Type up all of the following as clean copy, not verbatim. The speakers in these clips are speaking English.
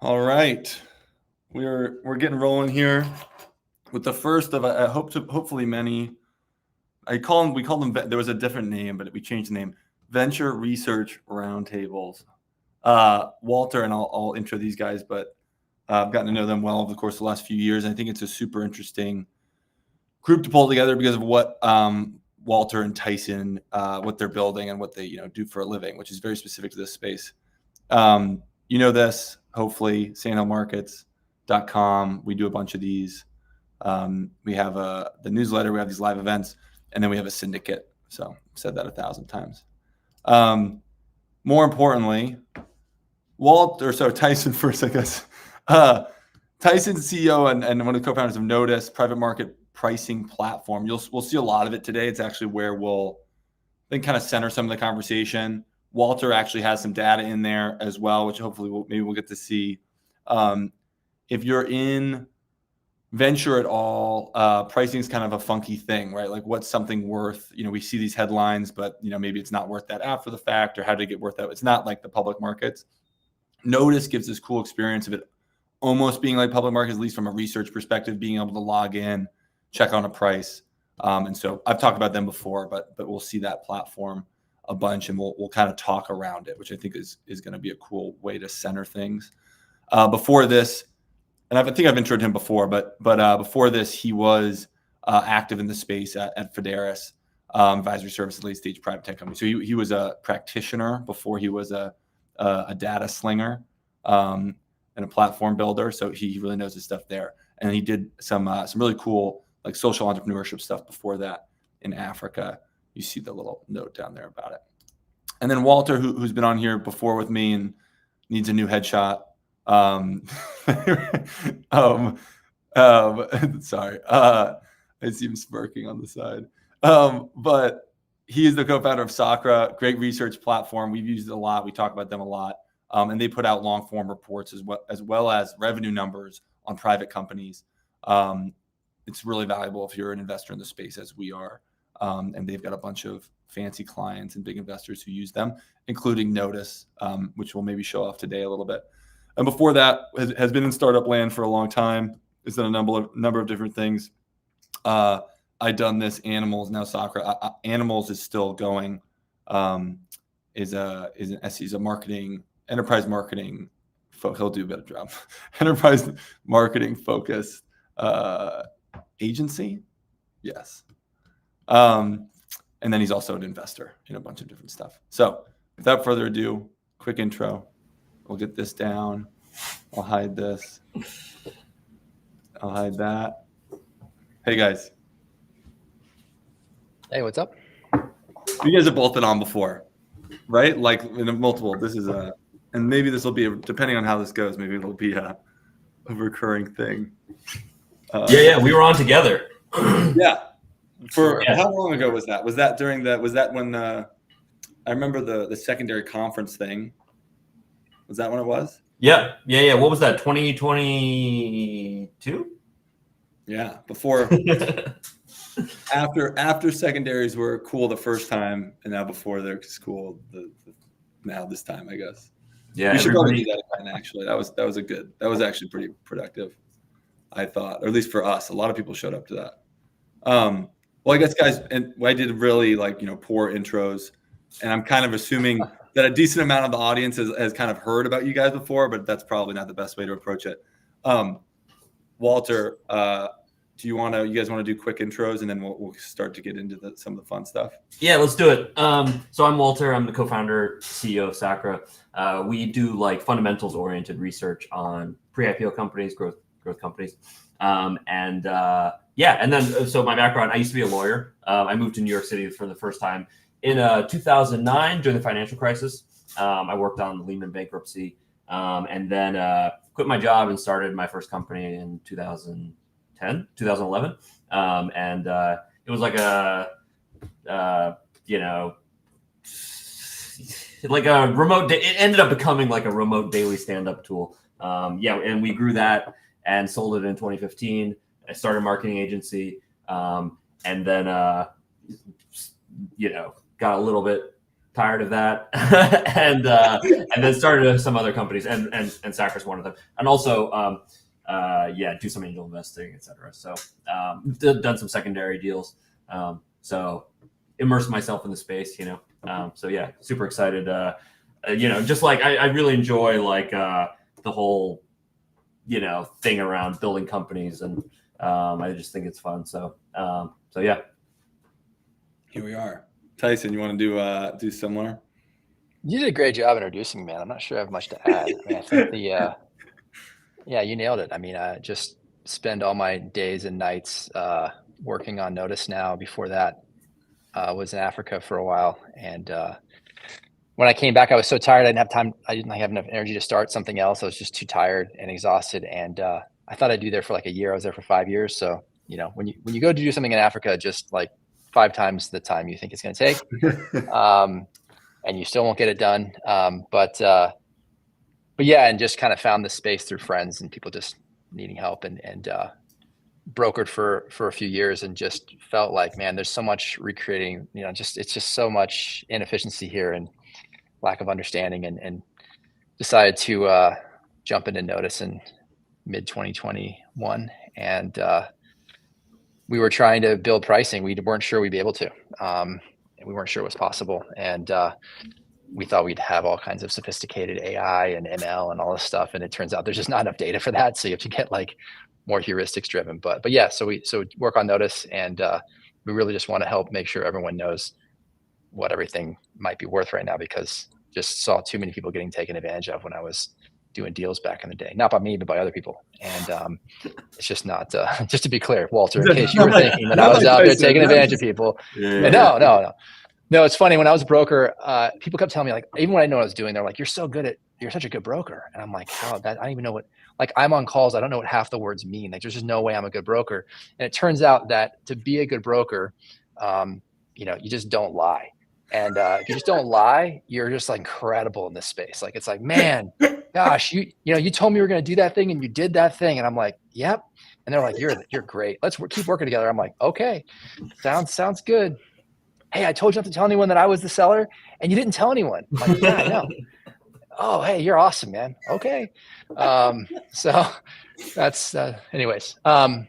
All right, we're getting rolling here with the first of hopefully many. We call them. There was a different name, but we changed the name. Venture Research Roundtables. Walter and I'll intro these guys, but I've gotten to know them well over the course of the last few years. I think it's a super interesting group to pull together because of what Walter and Tyson, what they're building and what they do for a living, which is very specific to this space. This, hopefully, sandhillmarkets.com. We do a bunch of these. We have the newsletter. We have these live events, and then we have a syndicate. So I've said that 1,000 times. More importantly, Tyson first, I guess. Tyson's CEO and one of the co-founders of Notice, private market pricing platform. We'll see a lot of it today. It's actually where we'll then kind of center some of the conversation. Walter actually has some data in there as well, which hopefully we'll get to see. If you're in venture at all, pricing is kind of a funky thing, right? Like what's something worth? We see these headlines, but maybe it's not worth that after the fact, or how to get worth that. It's not like the public markets. Notice gives this cool experience of it almost being like public markets, at least from a research perspective, being able to log in, check on a price. And so I've talked about them before, but we'll see that platform a bunch, and we'll kind of talk around it, which I think is going to be a cool way to center things. Before this, and I think I've introed him before, but before this, he was active in the space at Fideras, advisory service, late stage private tech company. So he was a practitioner before he was a data slinger and a platform builder. So he really knows his stuff there. And he did some really cool like social entrepreneurship stuff before that in Africa. You see the little note down there about it. And then Walter, who's been on here before with me and needs a new headshot. Sorry. I see him smirking on the side. But he is the co-founder of Sacra, great research platform. We've used it a lot. We talk about them a lot. And they put out long form reports as well as revenue numbers on private companies. It's really valuable if you're an investor in the space, as we are. And they've got a bunch of fancy clients and big investors who use them, including Notice, which we'll maybe show off today a little bit. And before that, has been in startup land for a long time. Has done a number of different things. I've done this. Animals, now Sacra. Animals is still going. He's a enterprise marketing. He'll do a better job. Enterprise marketing focused agency. Yes. And then he's also an investor in a bunch of different stuff. So without further ado, quick intro. We'll get this down. I'll hide this. I'll hide that. Hey, guys. Hey, what's up? You guys have both been on before, right? Like in multiple. This is and maybe this will be, depending on how this goes, maybe it'll be a recurring thing. Yeah, we were on together. Yeah. How long ago was that? Was that when I remember the secondary conference thing? Was that when it was? Yeah. What was that? 2022? Yeah, before after secondaries were cool the first time, and now before they're cool now this time, I guess. Yeah, we should probably do that again. Actually, that was actually pretty productive, I thought, or at least for us. A lot of people showed up to that. Well, I guess, guys, and I did really poor intros, and I'm kind of assuming that a decent amount of the audience has kind of heard about you guys before, but that's probably not the best way to approach it. Walter, you guys want to do quick intros, and then we'll start to get into some of the fun stuff? Yeah, let's do it. So I'm Walter. I'm the co-founder, CEO of Sacra. We do fundamentals-oriented research on pre-IPO companies, growth companies, and then so my background, I used to be a lawyer. I moved to New York City for the first time in 2009 during the financial crisis. I worked on Lehman bankruptcy, and then quit my job and started my first company in 2011. And it was like like a remote. It ended up becoming like a remote daily stand-up tool. And we grew that and sold it in 2015. I started a marketing agency, and then got a little bit tired of that, and then started some other companies, and Sacra's one of them, and also do some angel investing, etc. So done some secondary deals. So immerse myself in the space, so yeah, super excited. Just like I really enjoy like the whole thing around building companies, and I just think it's fun. So yeah. Here we are. Tyson, you want to do similar? You did a great job introducing me, man. I'm not sure I have much to add. I mean, I think yeah, you nailed it. I mean, I just spend all my days and nights working on Notice now. Before that, was in Africa for a while, and when I came back, I was so tired. I didn't have time. I didn't have enough energy to start something else. I was just too tired and exhausted. And I thought I'd do there for like a year. I was there for 5 years. So when you go to do something in Africa, just like 5 times the time you think it's going to take, and you still won't get it done. But yeah, and just kind of found the space through friends and people just needing help, and brokered for a few years, and just felt like, man, there's so much recreating. It's just so much inefficiency here and lack of understanding, and decided to jump into Notice in mid 2021, and we were trying to build pricing. We weren't sure we'd be able to, and we weren't sure it was possible, and we thought we'd have all kinds of sophisticated AI and ML and all this stuff, and it turns out there's just not enough data for that, so you have to get like more heuristics driven. But yeah, so we work on Notice, and we really just want to help make sure everyone knows what everything might be worth right now, because just saw too many people getting taken advantage of when I was doing deals back in the day, not by me, but by other people. And it's just not, just to be clear, Walter, in case you were thinking that I was out there taking advantage of people. Yeah. No, it's funny. When I was a broker, people kept telling me, like, even when I know what I was doing, they're like, you're such a good broker. And I'm like, how that, I don't even know what, like, I'm on calls, I don't know what half the words mean. Like, there's just no way I'm a good broker. And it turns out that to be a good broker, you just don't lie. And if you just don't lie, you're just like incredible in this space. Like, it's like, man, gosh, you told me you were going to do that thing and you did that thing. And I'm like, yep. And they're like, you're great. Let's keep working together. I'm like, okay, sounds good. Hey, I told you not to tell anyone that I was the seller, and you didn't tell anyone. I'm like, yeah, I know. Oh, hey, you're awesome, man. Okay. So that's anyways. But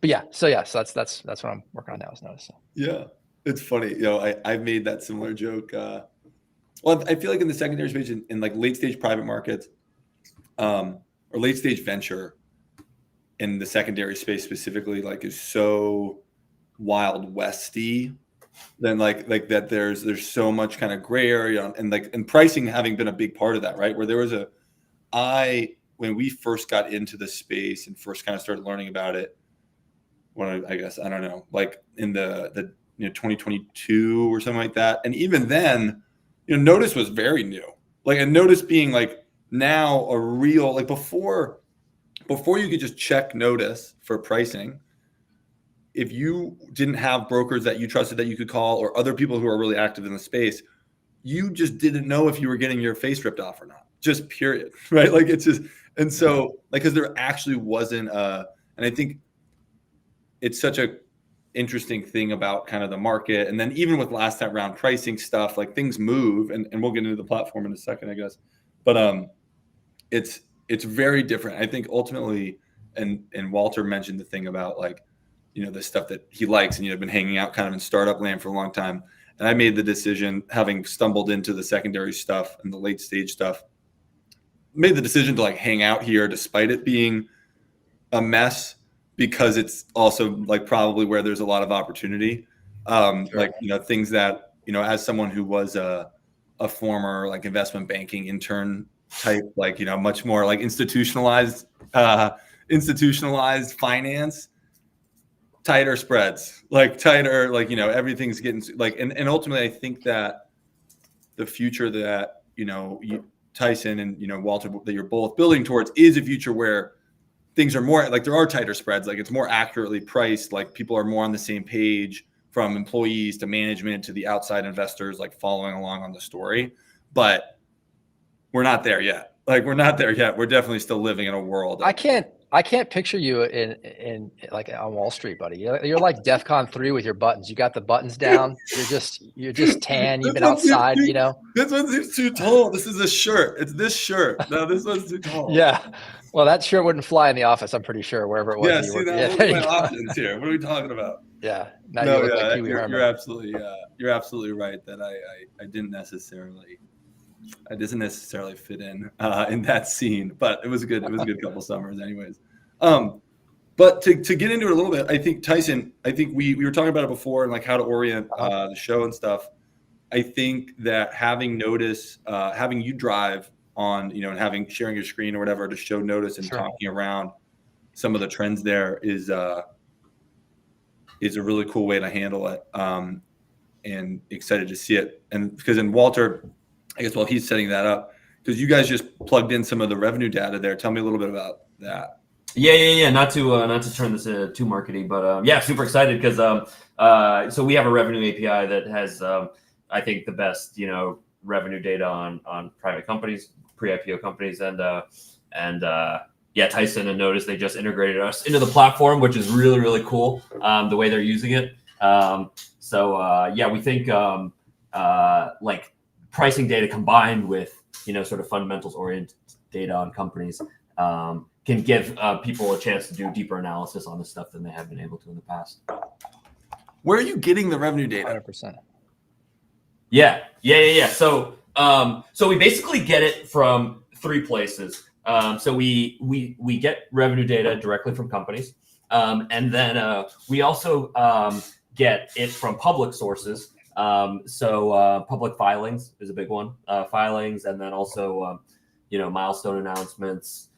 yeah, so that's what I'm working on now, is Notice. So. Yeah. It's funny, I've made that similar joke. Well, I feel like in the secondary space, in like late stage private markets, or late stage venture, in the secondary space specifically, like, is so wild westy. Then like that, there's so much kind of gray area, and pricing having been a big part of that, right? Where there was when we first got into the space and first kind of started learning about it, when I guess, I don't know, like in the 2022 or something like that. And even then, Notice was very new. Like, and Notice being like now a real, like, before you could just check Notice for pricing, if you didn't have brokers that you trusted that you could call, or other people who are really active in the space, you just didn't know if you were getting your face ripped off or not. Just period. Right? Like, it's just, and so like, because there actually wasn't and I think it's such a interesting thing about kind of the market. And then even with last time round pricing stuff, like, things move, and we'll get into the platform in a second, I guess. But it's very different. I think ultimately, and Walter mentioned the thing about, like, the stuff that he likes, and been hanging out kind of in startup land for a long time. And I made the decision, having stumbled into the secondary stuff and the late stage stuff, made the decision to like hang out here despite it being a mess, because it's also like probably where there's a lot of opportunity. Sure. Like, things that, as someone who was a former like investment banking intern type, like, much more like institutionalized finance, tighter spreads, like everything's getting like, and ultimately I think that the future that, Tyson and, Walter, that you're both building towards, is a future where things are more like, there are tighter spreads, like it's more accurately priced, like people are more on the same page, from employees to management to the outside investors, like following along on the story. But we're not there yet. We're definitely still living in a world. I can't I can't picture you in like on Wall Street, buddy. You're like DEFCON 3 with your buttons. You got the buttons down. You're just tan. You've been outside, you know. This one seems too tall. This is a shirt. It's this shirt. No, this one's too tall. Yeah. Well, that shirt wouldn't fly in the office, I'm pretty sure, wherever it was. Yeah, see, that was my options here. What are we talking about? Yeah. Now you look like Pee Wee Herman. You're absolutely right that I didn't necessarily fit in that scene, but it was a good couple summers anyways. But to get into it a little bit, I think Tyson, we were talking about it before and like how to orient the show and stuff. I think that having Notice, having you drive on, and sharing your screen or whatever to show Notice and talking around some of the trends there is a really cool way to handle it. And excited to see it. And because in Walter, I guess while he's setting that up, because you guys just plugged in some of the revenue data there. Tell me a little bit about that. Yeah. Not to turn this into too markety, but super excited because so we have a revenue API that has I think the best revenue data on private companies, pre-IPO companies, and Tyson and Notice, they just integrated us into the platform, which is really, really cool. The way they're using it. We think like pricing data combined with sort of fundamentals oriented data on companies can give people a chance to do deeper analysis on this stuff than they have been able to in the past. Where are you getting the revenue data? 100%. Yeah. So we basically get it from three places. So we get revenue data directly from companies, and then we also get it from public sources. Public filings is a big one. Filings, and then also milestone announcements,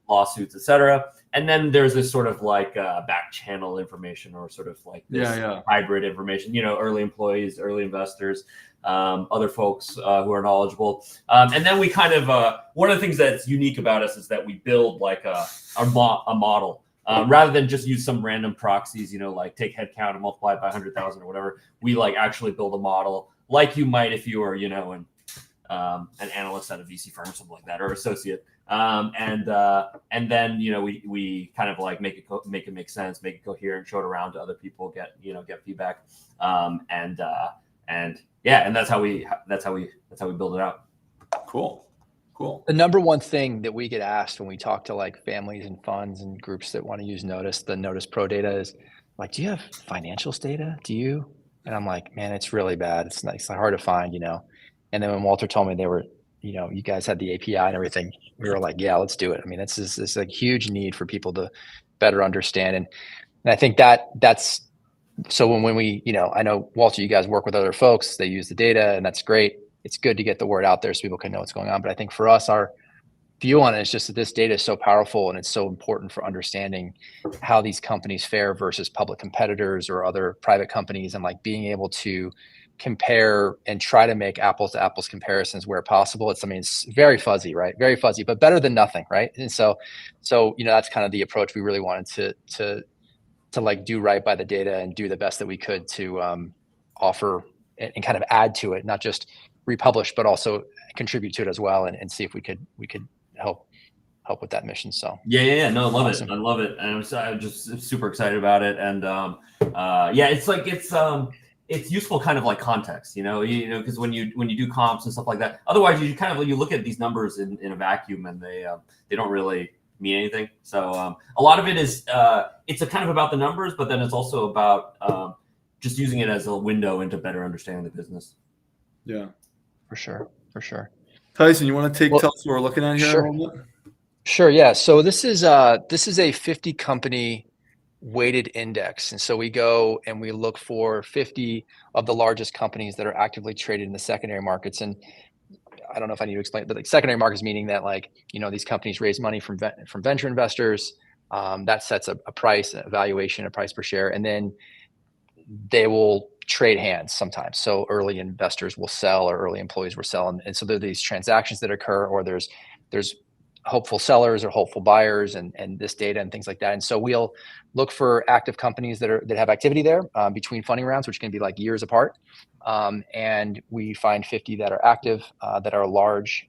lawsuits, etc. And then there's this sort of like back channel information, or sort of like this hybrid information. Early employees, early investors, other folks who are knowledgeable. And then we kind of one of the things that's unique about us is that we build like a model. Rather than just use some random proxies, like take headcount and multiply it by 100,000 or whatever, we like actually build a model like you might if you were, an analyst at a VC firm or something like that, or associate. And then we kind of like make it make sense, make it coherent, show it around to other people, get feedback, and that's how we build it out. Cool. The number one thing that we get asked when we talk to like families and funds and groups that want to use Notice, the Notice Pro data, is like, do you have financials data? Do you? And I'm like, man, it's really bad. It's hard to find, And then when Walter told me they were, you guys had the API and everything, we were like, yeah, let's do it. I mean, it's a huge need for people to better understand. And I think that's, so when we, I know Walter, you guys work with other folks, they use the data, and that's great. It's good to get the word out there so people can know what's going on. But I think for us, our view on it is just that this data is so powerful and it's so important for understanding how these companies fare versus public competitors or other private companies, and like being able to compare and try to make apples to apples comparisons where possible. It's very fuzzy, right? Very fuzzy, but better than nothing, right? And so that's kind of the approach we really wanted to like do right by the data and do the best that we could to offer and kind of add to it, not just republish, but also contribute to it as well, and see if we could help with that mission. So yeah. No, I love it. I love it. And I'm just super excited about it. And it's like, it's useful kind of like context, because when you do comps and stuff like that, otherwise you kind of, you look at these numbers in a vacuum and they don't really mean anything. So a lot of it is, it's a kind of about the numbers, but then it's also about just using it as a window into better understanding the business. Yeah. For sure. Tyson, you want to tell us what we're looking at here? Sure. Yeah. So this is a 50 company weighted index. And so we go and we look for 50 of the largest companies that are actively traded in the secondary markets. And I don't know if I need to explain, but like secondary markets, meaning that like, these companies raise money from venture investors, that sets a price, a valuation, a price per share, and then they will trade hands sometimes. So early investors will sell, or early employees will sell. And so there are these transactions that occur, or there's hopeful sellers or hopeful buyers and this data and things like that. And so we'll look for active companies that have activity there between funding rounds, which can be like years apart. And we find 50 that are active, that are large.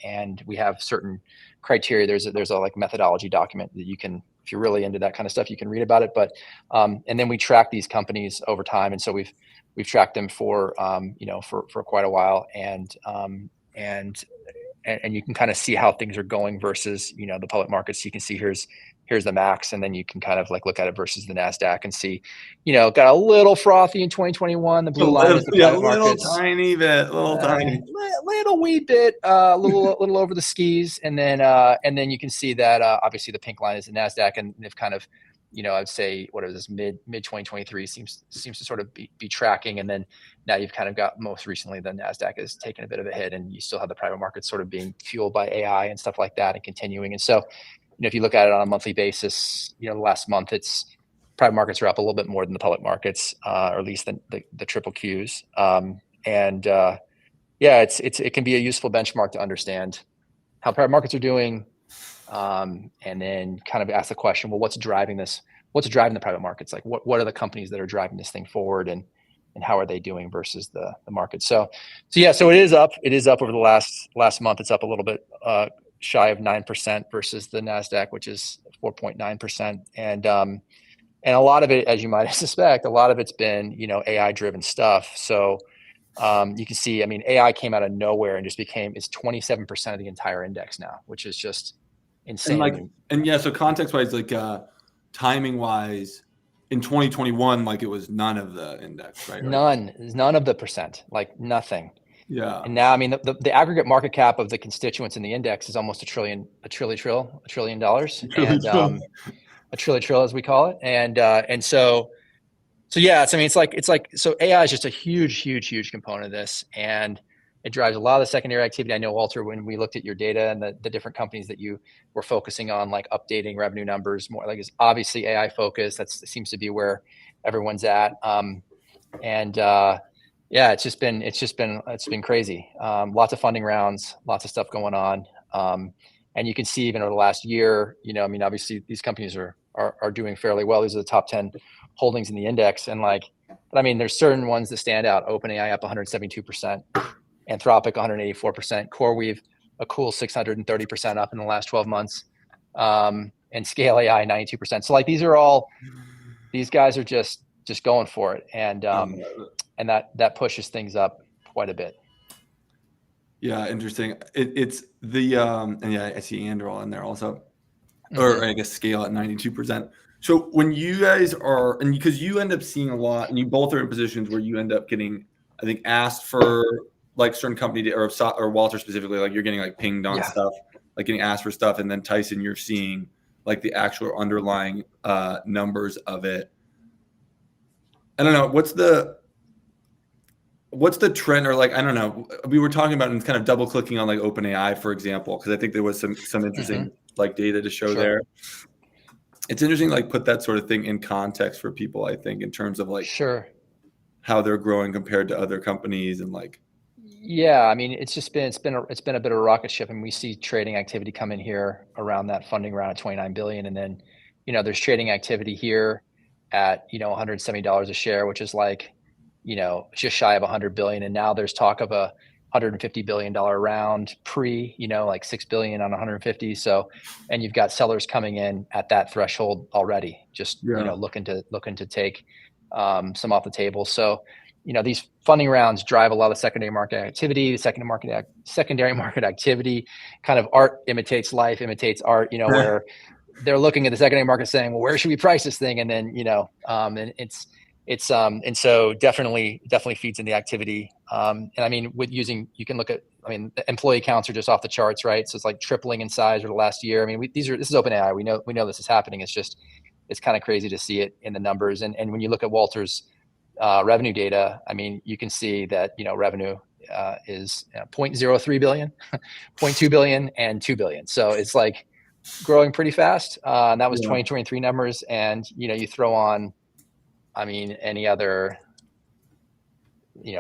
And we have certain criteria. There's a like methodology document that you can, if you're really into that kind of stuff, you can read about it. But and then we track these companies over time. And so we've tracked them for for quite a while. And you can kind of see how things are going versus, the public markets. You can see here's the max, and then you can kind of like look at it versus the NASDAQ and see, got a little frothy in 2021. The blue line is the private markets. Tiny Wee bit, little over the skis. And then you can see that obviously the pink line is the NASDAQ, and they've kind of, I'd say, what is this, mid 2023 seems to sort of be tracking. And then now you've kind of got, most recently, the NASDAQ has taken a bit of a hit, and you still have the private markets sort of being fueled by AI and stuff like that and continuing. And so, if you look at it on a monthly basis, the last month, private markets are up a little bit more than the public markets, or at least the triple Qs. It can be a useful benchmark to understand how private markets are doing. And then kind of ask the question, well, what's driving this? What's driving the private markets? Like what are the companies that are driving this thing forward, and how are they doing versus the market? So it is up. It is up over the last month. It's up a little bit shy of 9% versus the NASDAQ, which is 4.9%. And a lot of it, as you might suspect, a lot of it's been, AI driven stuff. So you can see, AI came out of nowhere and it's 27% of the entire index now, which is just insane. So context wise, like timing wise, in 2021, like it was none of the index, right? None of the percent, like nothing. Yeah. And now, the aggregate market cap of the constituents in the index is almost $1 trillion, and a trillion, as we call it. And so yeah, so AI is just a huge component of this, and it drives a lot of the secondary activity. I know, Walter, when we looked at your data and the different companies that you were focusing on, like updating revenue numbers more, like it's obviously AI focused. That seems to be where everyone's at. It's been crazy. Lots of funding rounds, lots of stuff going on. And you can see even over the last year, obviously these companies are doing fairly well. These are the top 10 holdings in the index. And there's certain ones that stand out. OpenAI up 172%, Anthropic 184%, CoreWeave a cool 630% up in the last 12 months, and Scale AI 92%. So these guys are just going for it, and that pushes things up quite a bit. Yeah, interesting. It's the I see Anduril in there also, or I guess Scale at 92%. So when you guys are, and because you end up seeing a lot, and you both are in positions where you end up getting, I think, asked for like certain company or Walter specifically, like you're getting like pinged on stuff, like getting asked for stuff, and then Tyson, you're seeing like the actual underlying numbers of it. I don't know, what's the trend, or like, I don't know, we were talking about and kind of double clicking on like OpenAI, for example, because I think there was some interesting like data to show there. It's interesting, like put that sort of thing in context for people, I think, in terms of like how they're growing compared to other companies, and like. Yeah, it's been a bit of a rocket ship, and we see trading activity come in here around that funding round at $29 billion, and then there's trading activity here at $170 a share, which is like just shy of 100 billion, and now there's talk of a $150 billion round like 6 billion on 150. So, and you've got sellers coming in at that threshold already, just looking to take some off the table. So these funding rounds drive a lot of secondary market activity. Secondary market activity, kind of art imitates life, imitates art. Where they're looking at the secondary market saying, well, where should we price this thing? And then and so definitely feeds in the activity. You can look at, the employee counts are just off the charts, right? So it's like tripling in size over the last year. This is OpenAI. We know this is happening. It's kind of crazy to see it in the numbers. And when you look at Walter's revenue data, you can see that, revenue is 0.03 billion, 0.2 billion, and 2 billion. So it's like growing pretty fast. And that was 2023 numbers. And, you throw on, any other,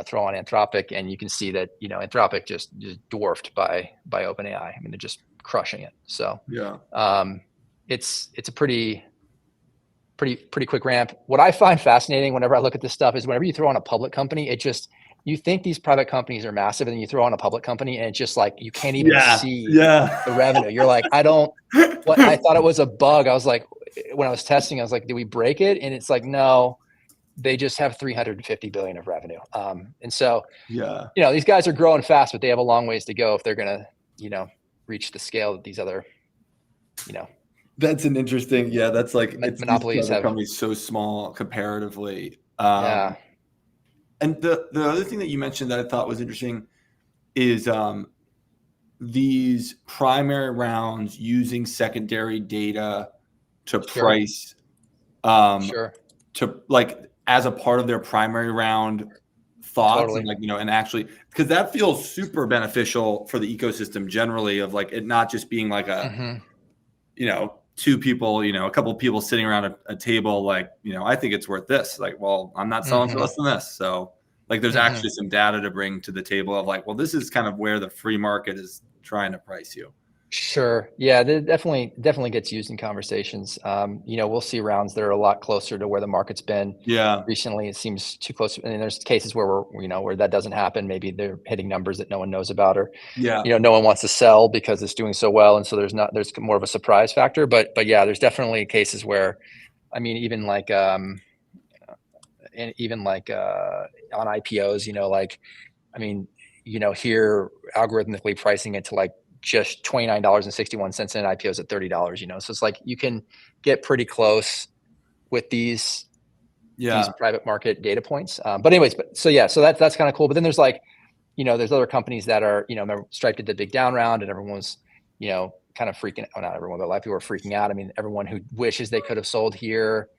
throw on Anthropic, and you can see that, Anthropic just dwarfed by OpenAI. They're just crushing it. So Yeah. it's a pretty quick ramp. What I find fascinating whenever I look at this stuff is whenever you throw on a public company, you think these private companies are massive, and then you throw on a public company and it's just like, you can't even see the revenue. You're like, I thought it was a bug. I was like, when I was testing, I was like, did we break it? And it's like, no, they just have 350 billion of revenue. And so, these guys are growing fast, but they have a long ways to go if they're going to, reach the scale that these other, That's an interesting, that's like, monopolies have. Companies so small comparatively. And the other thing that you mentioned that I thought was interesting is these primary rounds using secondary data to price, to like as a part of their primary round thoughts, and like, and actually, because that feels super beneficial for the ecosystem generally, of like it not just being like a, two people, a couple of people sitting around a table, like, I think it's worth this. Like, well, I'm not selling for less than this. So like, there's actually some data to bring to the table of like, well, this is kind of where the free market is trying to price you. Sure. Yeah, that definitely gets used in conversations. We'll see rounds that are a lot closer to where the market's been. Yeah. Recently, it seems too close. And there's cases where where that doesn't happen. Maybe they're hitting numbers that no one knows about, or no one wants to sell because it's doing so well, and so there's more of a surprise factor. But yeah, there's definitely cases where, even like on IPOs, here algorithmically pricing it to like just $29.61 in IPOs at $30, so it's like you can get pretty close with these private market data points. But anyways, so that's kind of cool. But then there's like, there's other companies that are, remember Stripe did the big down round, and everyone was, kind of freaking out. Well, not everyone, but a lot of people were freaking out. Everyone who wishes they could have sold here,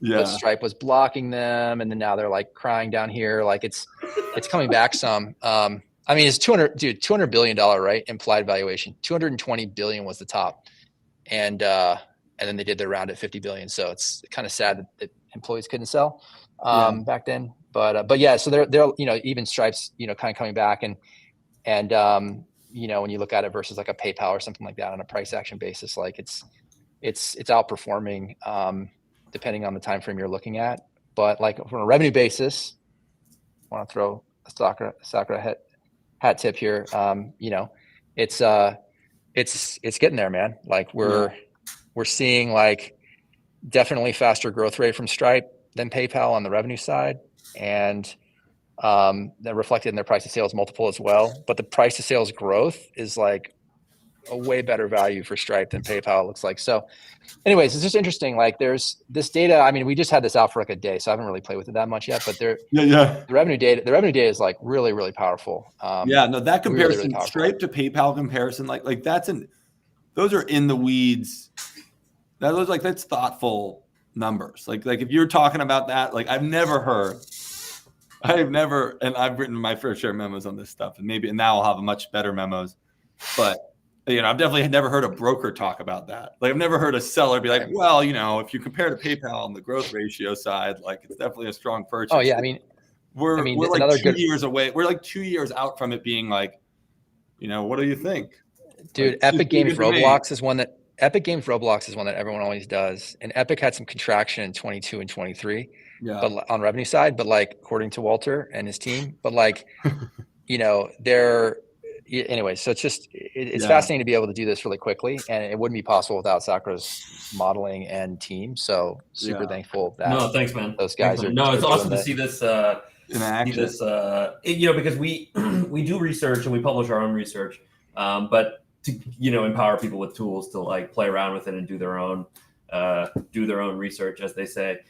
but Stripe was blocking them, and then now they're like crying down here. Like it's coming back some. It's $200 billion, right? Implied valuation. 220 billion was the top. And then they did their round at 50 billion. So it's kind of sad that employees couldn't sell back then. But yeah, so they're even Stripe's, kind of coming back, and when you look at it versus like a PayPal or something like that on a price action basis, like it's outperforming depending on the time frame you're looking at. But like from a revenue basis, I want to throw a Sacra hat tip here. It's getting there, man. Like we're seeing like definitely faster growth rate from Stripe than PayPal on the revenue side, and they're reflected in their price to sales multiple as well. But the price to sales growth is like a way better value for Stripe than PayPal, it looks like. So anyways, it's just interesting. Like there's this data. We just had this out for like a day, so I haven't really played with it that much yet, but the revenue data is like really, really powerful. That comparison, really Stripe to PayPal comparison, like those are in the weeds. That's thoughtful numbers. Like if you're talking about that, like I've never, and I've written my fair share of memos on this stuff, and now I'll have much better memos, but I've definitely never heard a broker talk about that. Like I've never heard a seller be like, well, if you compare to PayPal on the growth ratio side, like it's definitely a strong purchase. Oh yeah. We're like 2 years away. We're like 2 years out from it being like, what do you think? Dude, like, Epic Games Roblox is one that everyone always does. And Epic had some contraction in 22 and 23, but on revenue side, but like according to Walter and his team, but like, anyway, so it's fascinating to be able to do this really quickly, and it wouldn't be possible without Sacra's modeling and team. So super thankful that thanks, man. Those guys it's awesome to see this in action. Because we do research and we publish our own research, but to empower people with tools to like play around with it and do their own research, as they say,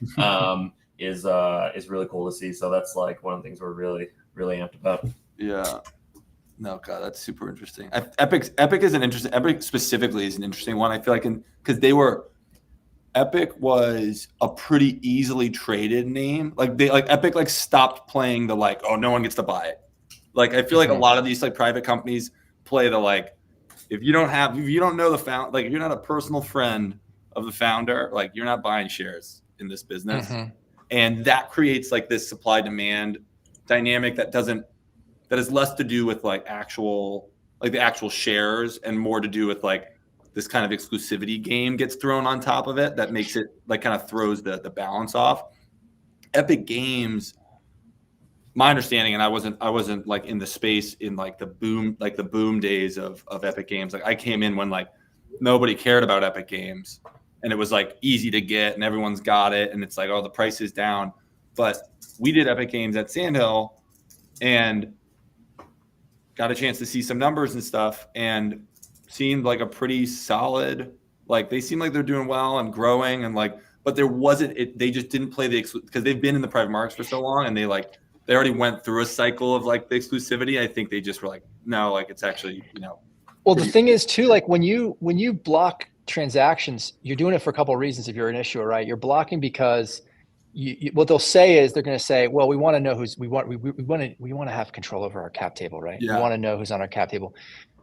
is really cool to see. So that's like one of the things we're really, really amped about. Yeah. No, God, that's super interesting. Epic specifically is an interesting one. I feel like because Epic was a pretty easily traded name. Like Epic stopped playing the like, oh, no one gets to buy it. Like I feel like a lot of these like private companies play the like, if you don't know the founder, like if you're not a personal friend of the founder, like you're not buying shares in this business, and that creates like this supply demand dynamic that has less to do with like actual like the actual shares, and more to do with like this kind of exclusivity game gets thrown on top of it that makes it like kind of throws the balance off. Epic Games, my understanding, and I wasn't like in the space in like the boom days of Epic Games. Like I came in when like nobody cared about Epic Games, and it was like easy to get and everyone's got it, and it's like, oh, the price is down. But we did Epic Games at Sandhill and got a chance to see some numbers and stuff, and seemed like a pretty solid, like they seem like they're doing well and growing, and like, but there wasn't it, they just didn't play the because they've been in the private markets for so long, and they already went through a cycle of like the exclusivity. I think they just were like, no, like it's actually, Well, the thing is too, like when you block transactions, you're doing it for a couple of reasons. If you're an issuer, right? You're blocking because what they'll say is they're going to say, well, we want to know we want to have control over our cap table, right? Yeah. We want to know who's on our cap table.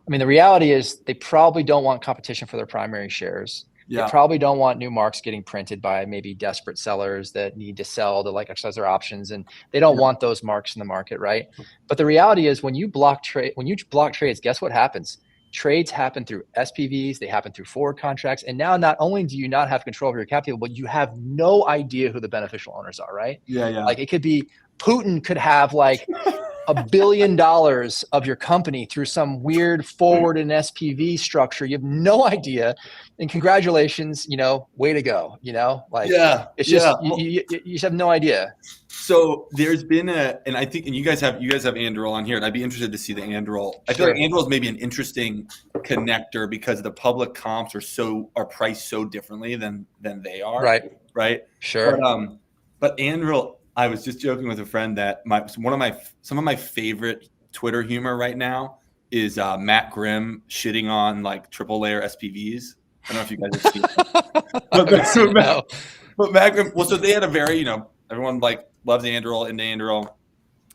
I mean, the reality is they probably don't want competition for their primary shares. Yeah. They probably don't want new marks getting printed by maybe desperate sellers that need to sell to like exercise their options, and they don't want those marks in the market, right? But the reality is when you block trades, guess what happens? Trades happen through SPVs, they happen through forward contracts, and now not only do you not have control over your cap table, but you have no idea who the beneficial owners are, right? Yeah. Like it could be Putin could have like $1 billion of your company through some weird forward and SPV structure. You have no idea. And congratulations, way to go. Like it's just you just have no idea. So there's been and I think, and you guys have Anduril on here, and I'd be interested to see the Anduril. I feel like Anduril is maybe an interesting connector because the public comps are priced so differently than they are. Right. Sure. But Anduril, I was just joking with a friend that some of my favorite Twitter humor right now is Matt Grimm shitting on like triple layer SPVs. I don't know if you guys have seen that. But Matt Grimm, well, so they had a very, everyone like loves Anduril, into Anduril,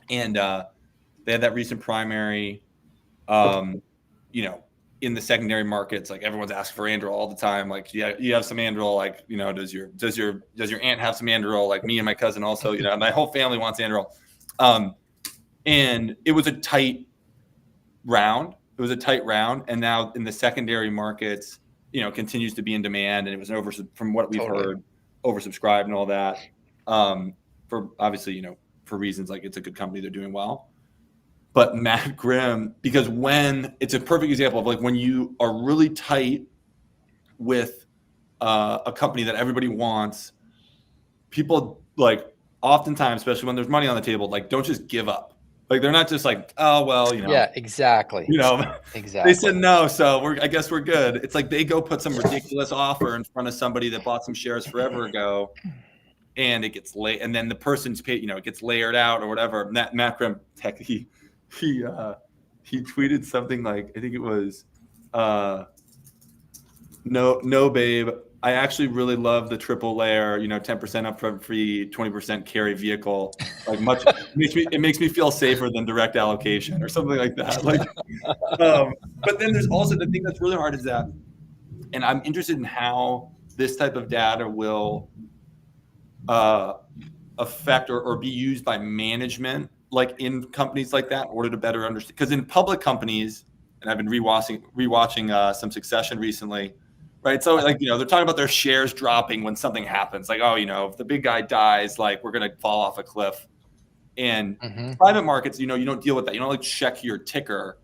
and they had that recent primary, in the secondary markets. Like everyone's asking for Anduril all the time. Like, yeah, you have some Anduril. Like, does your aunt have some Anduril? Like me and my cousin also. My whole family wants Anduril. And it was a tight round. And now in the secondary markets, continues to be in demand, and it was from what we've heard, oversubscribed and all that. For obviously, for reasons like it's a good company, they're doing well. But Matt Grimm, because when it's a perfect example of like when you are really tight with a company that everybody wants, people like oftentimes, especially when there's money on the table, like don't just give up. Like they're not just like, oh well, Yeah, exactly. Exactly. They said no, so I guess we're good. It's like they go put some ridiculous offer in front of somebody that bought some shares forever ago, and it gets late, and then the person's paid, it gets layered out or whatever. Matt Grimm, he tweeted something like, I think it was, no babe, I actually really love the triple layer, 10% upfront fee, 20% carry vehicle, like it makes me feel safer than direct allocation or something like that. Like, but then there's also the thing that's really hard is that, and I'm interested in how this type of data will affect or be used by management, like in companies like that, in order to better understand. Because in public companies, and I've been rewatching some Succession recently, right? So like, they're talking about their shares dropping when something happens, like, oh, if the big guy dies, like we're gonna fall off a cliff. And private markets, you don't deal with that. You don't like check your ticker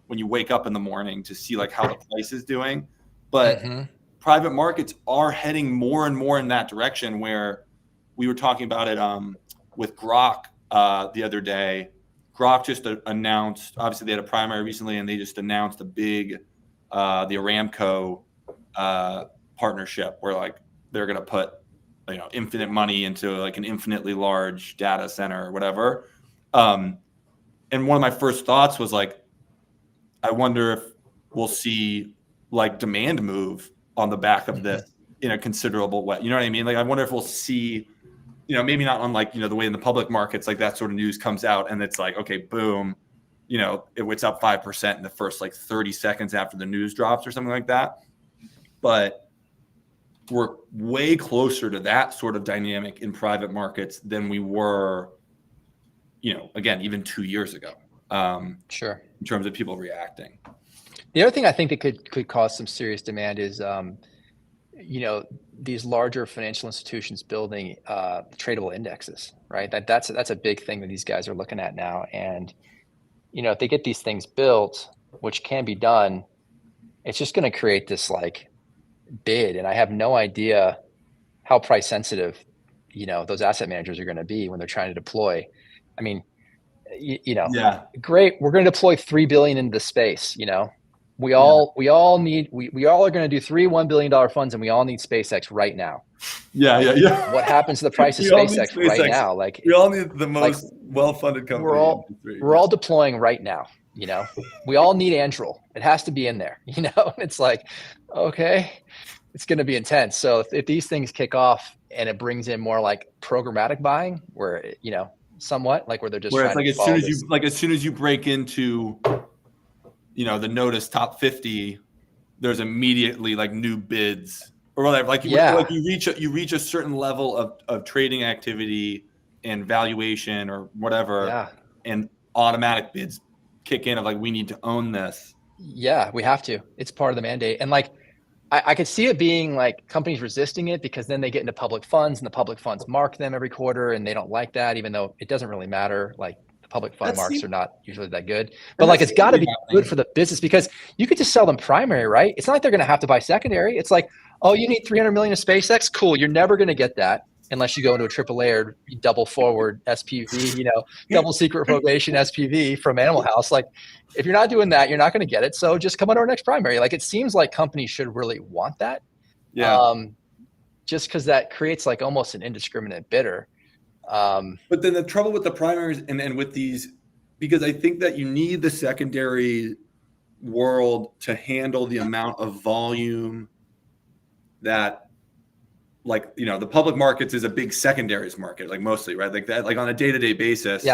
when you wake up in the morning to see like how the price is doing. But private markets are heading more and more in that direction, where we were talking about it with Grok the other day. Grok just announced, obviously they had a primary recently, and they just announced a big, the Aramco partnership, where like they're going to put, infinite money into like an infinitely large data center or whatever. And one of my first thoughts was like, I wonder if we'll see like demand move on the back of this in a considerable way. You know what I mean? Like, I wonder if we'll see, maybe not unlike, the way in the public markets, like that sort of news comes out and it's like, okay, boom, it's up 5% in the first like 30 seconds after the news drops or something like that. But we're way closer to that sort of dynamic in private markets than we were, again, even 2 years ago. Sure. In terms of people reacting. The other thing I think that could cause some serious demand is, these larger financial institutions building tradable indexes, right? That's a big thing that these guys are looking at now. And, if they get these things built, which can be done, it's just going to create this like bid. And I have no idea how price sensitive, those asset managers are going to be when they're trying to deploy. I mean, Yeah. great. We're going to deploy 3 billion into the space. We all are going to do 3 $1 billion funds, and we all need SpaceX right now. Yeah. What happens to the price of SpaceX right now? Like, we all need the most well-funded company. We're all deploying right now. We all need Anduril. It has to be in there. It's like, okay, it's going to be intense. So if these things kick off and it brings in more like programmatic buying, where somewhat like where they're just trying to as soon as you break into the Notice top 50, there's immediately like new bids or whatever. Like you reach a certain level of trading activity and valuation or whatever, and automatic bids kick in of like, we need to own this. Yeah, we have to. It's part of the mandate. And like I could see it being like companies resisting it because then they get into public funds and the public funds mark them every quarter, and they don't like that, even though it doesn't really matter. Like the public fund marks are not usually that good, but like it's got to be good for the business because you could just sell them primary, right? It's not like they're going to have to buy secondary. It's like, oh, you need 300 million of SpaceX. Cool. You're never going to get that unless you go into a triple layered double forward SPV, double secret probation SPV from Animal House. Like if you're not doing that, you're not going to get it. So just come on to our next primary. Like it seems like companies should really want that. Yeah. Just because that creates like almost an indiscriminate bidder. But then the trouble with the primaries and with these, because I think that you need the secondary world to handle the amount of volume that, like, the public markets is a big secondaries market, like mostly, right? Like that, like on a day-to-day basis,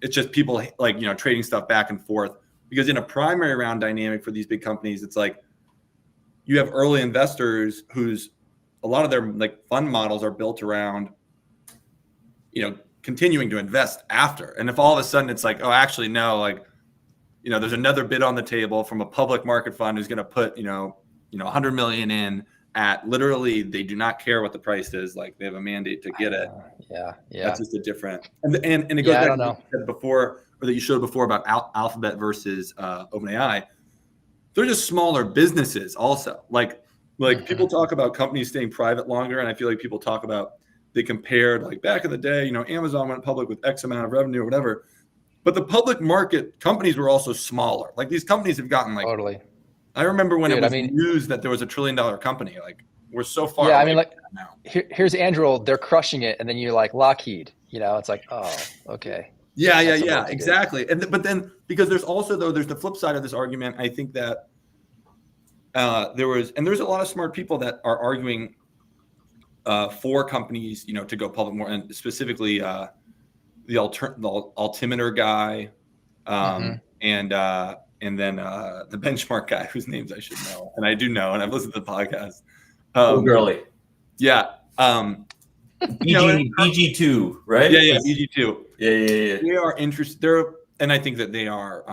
it's just people like, trading stuff back and forth. Because in a primary round dynamic for these big companies, it's like you have early investors whose a lot of their like fund models are built around, continuing to invest after. And if all of a sudden it's like, oh, actually, no, like, there's another bid on the table from a public market fund who's going to put, 100 million in at literally, they do not care what the price is. Like they have a mandate to get it. Yeah. That's just a different, and it goes back to what you said before, or that you showed before about Alphabet versus OpenAI. They're just smaller businesses also. Like people talk about companies staying private longer. And I feel like people talk about, they compared like back in the day, Amazon went public with X amount of revenue or whatever, but the public market companies were also smaller. Like these companies have gotten like, totally. I remember when it was news that there was a $1 trillion company. Like we're so far. Yeah, I mean, like now. Here's Anduril, they're crushing it, and then you're like Lockheed. It's like, oh, okay. Yeah, exactly. But then because there's also there's the flip side of this argument. I think that there's a lot of smart people that are arguing for companies, to go public more, and specifically the altimeter guy, and then the benchmark guy whose names I should know, and I do know, and I've listened to the podcast. Gurley. Yeah. BG2, right? Yeah, BG2. Yeah. They are interested. And I think that they are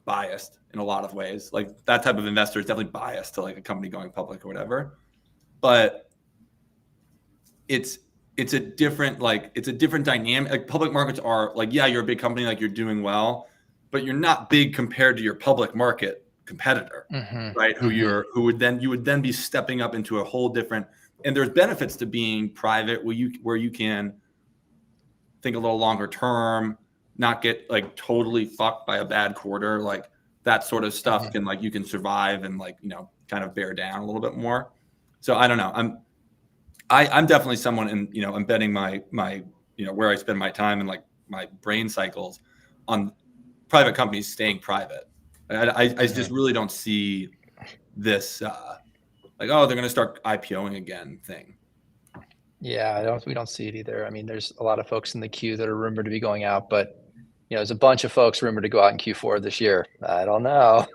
biased in a lot of ways. Like that type of investor is definitely biased to like a company going public or whatever. But it's a different dynamic. Like public markets are like, yeah, you're a big company, like you're doing well, but you're not big compared to your public market competitor, right? You would then be stepping up into a whole different. And there's benefits to being private where you can think a little longer term, not get like totally fucked by a bad quarter, like that sort of stuff can like you can survive and like kind of bear down a little bit more. So I don't know. I'm definitely someone in I'm betting my where I spend my time and like my brain cycles on private companies staying private. I just really don't see this like, oh, they're going to start IPOing again thing. Yeah, we don't see it either. I mean, there's a lot of folks in the queue that are rumored to be going out, but there's a bunch of folks rumored to go out in Q4 this year. I don't know.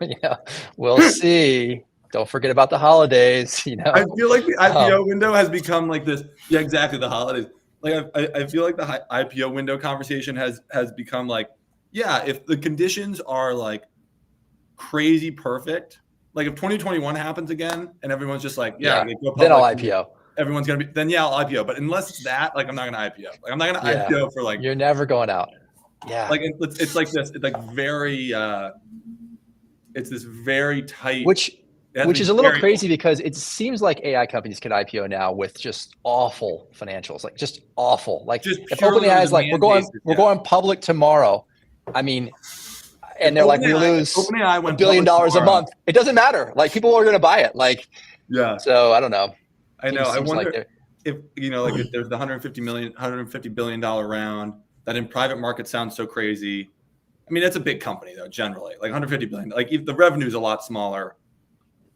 We'll see. Don't forget about the holidays. I feel like the IPO window has become like this. Yeah, exactly. The holidays. Like I feel like the IPO window conversation has become like, yeah, if the conditions are like crazy perfect, like if 2021 happens again and everyone's just like, they go then I'll public, IPO. everyone's gonna be, then I'll IPO. But unless it's that, like I'm not gonna IPO. Like I'm not gonna IPO for like, you're never going out. Yeah. Like it's like this. It's like very. It's this very tight. Which is a little crazy because it seems like AI companies can IPO now with just awful financials, like just awful. Like just if OpenAI is like we're going public tomorrow, I mean, and they're like we lose $1 billion a month. It doesn't matter. Like people are going to buy it. Like So I don't know. I know. I wonder if like if there's the $150 billion round that in private markets sounds so crazy. I mean, that's a big company though. Generally, like 150 billion. Like if the revenue is a lot smaller.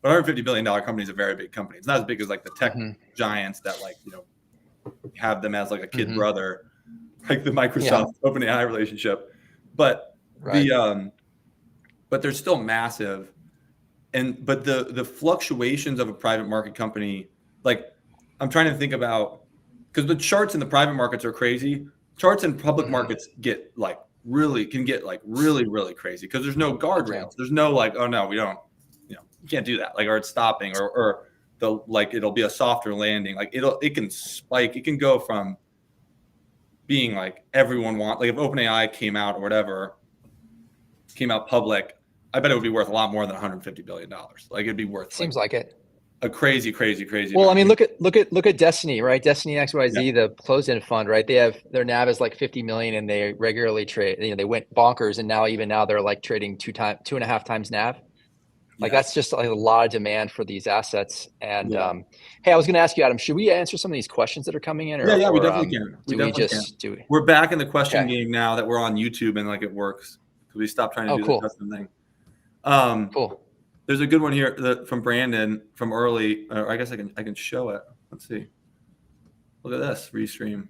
But $150 billion company is a very big company. It's not as big as like the tech giants that like, have them as like a kid brother, like the Microsoft OpenAI relationship. But but they're still massive. But the fluctuations of a private market company, like I'm trying to think about, because the charts in the private markets are crazy. Charts in public markets get like really crazy because there's no guardrails. There's no like, oh no, we don't. You can't do that, like, or it's stopping, or the like it'll be a softer landing. Like it can spike. It can go from being like everyone like if OpenAI came out or whatever, came out public, I bet it would be worth a lot more than $150 billion. Like it'd be worth. Seems like it. A crazy. Well, I mean, look at Destiny, right? Destiny XYZ, the closed-end fund, right? They have their NAV is like 50 million, and they regularly trade. They went bonkers, and now they're like trading 2.5 times NAV. Like that's just like a lot of demand for these assets. And hey, I was going to ask you, Adam, should we answer some of these questions that are coming in? Or, we definitely can. We're back in the question game now that we're on YouTube and like it works because we stopped trying to do the custom thing. Cool. There's a good one here from Brandon from early. I guess I can show it. Let's see. Look at this restream.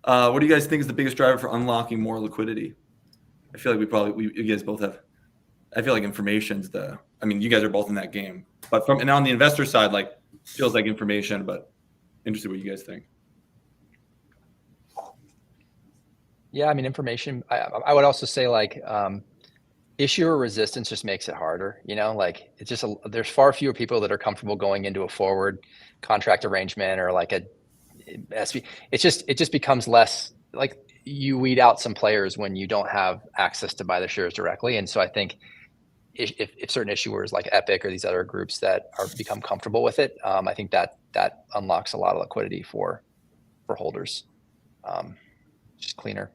What do you guys think is the biggest driver for unlocking more liquidity? I feel like you guys both have. I feel like information's you guys are both in that game, but and on the investor side, like feels like information, but interested what you guys think. Yeah. I mean, information, I would also say like, issuer resistance just makes it harder, like it's just, there's far fewer people that are comfortable going into a forward contract arrangement or like a SV. It just becomes less like you weed out some players when you don't have access to buy the shares directly. And so I think, if certain issuers like Epic or these other groups that are become comfortable with it, I think that unlocks a lot of liquidity for holders. Just cleaner.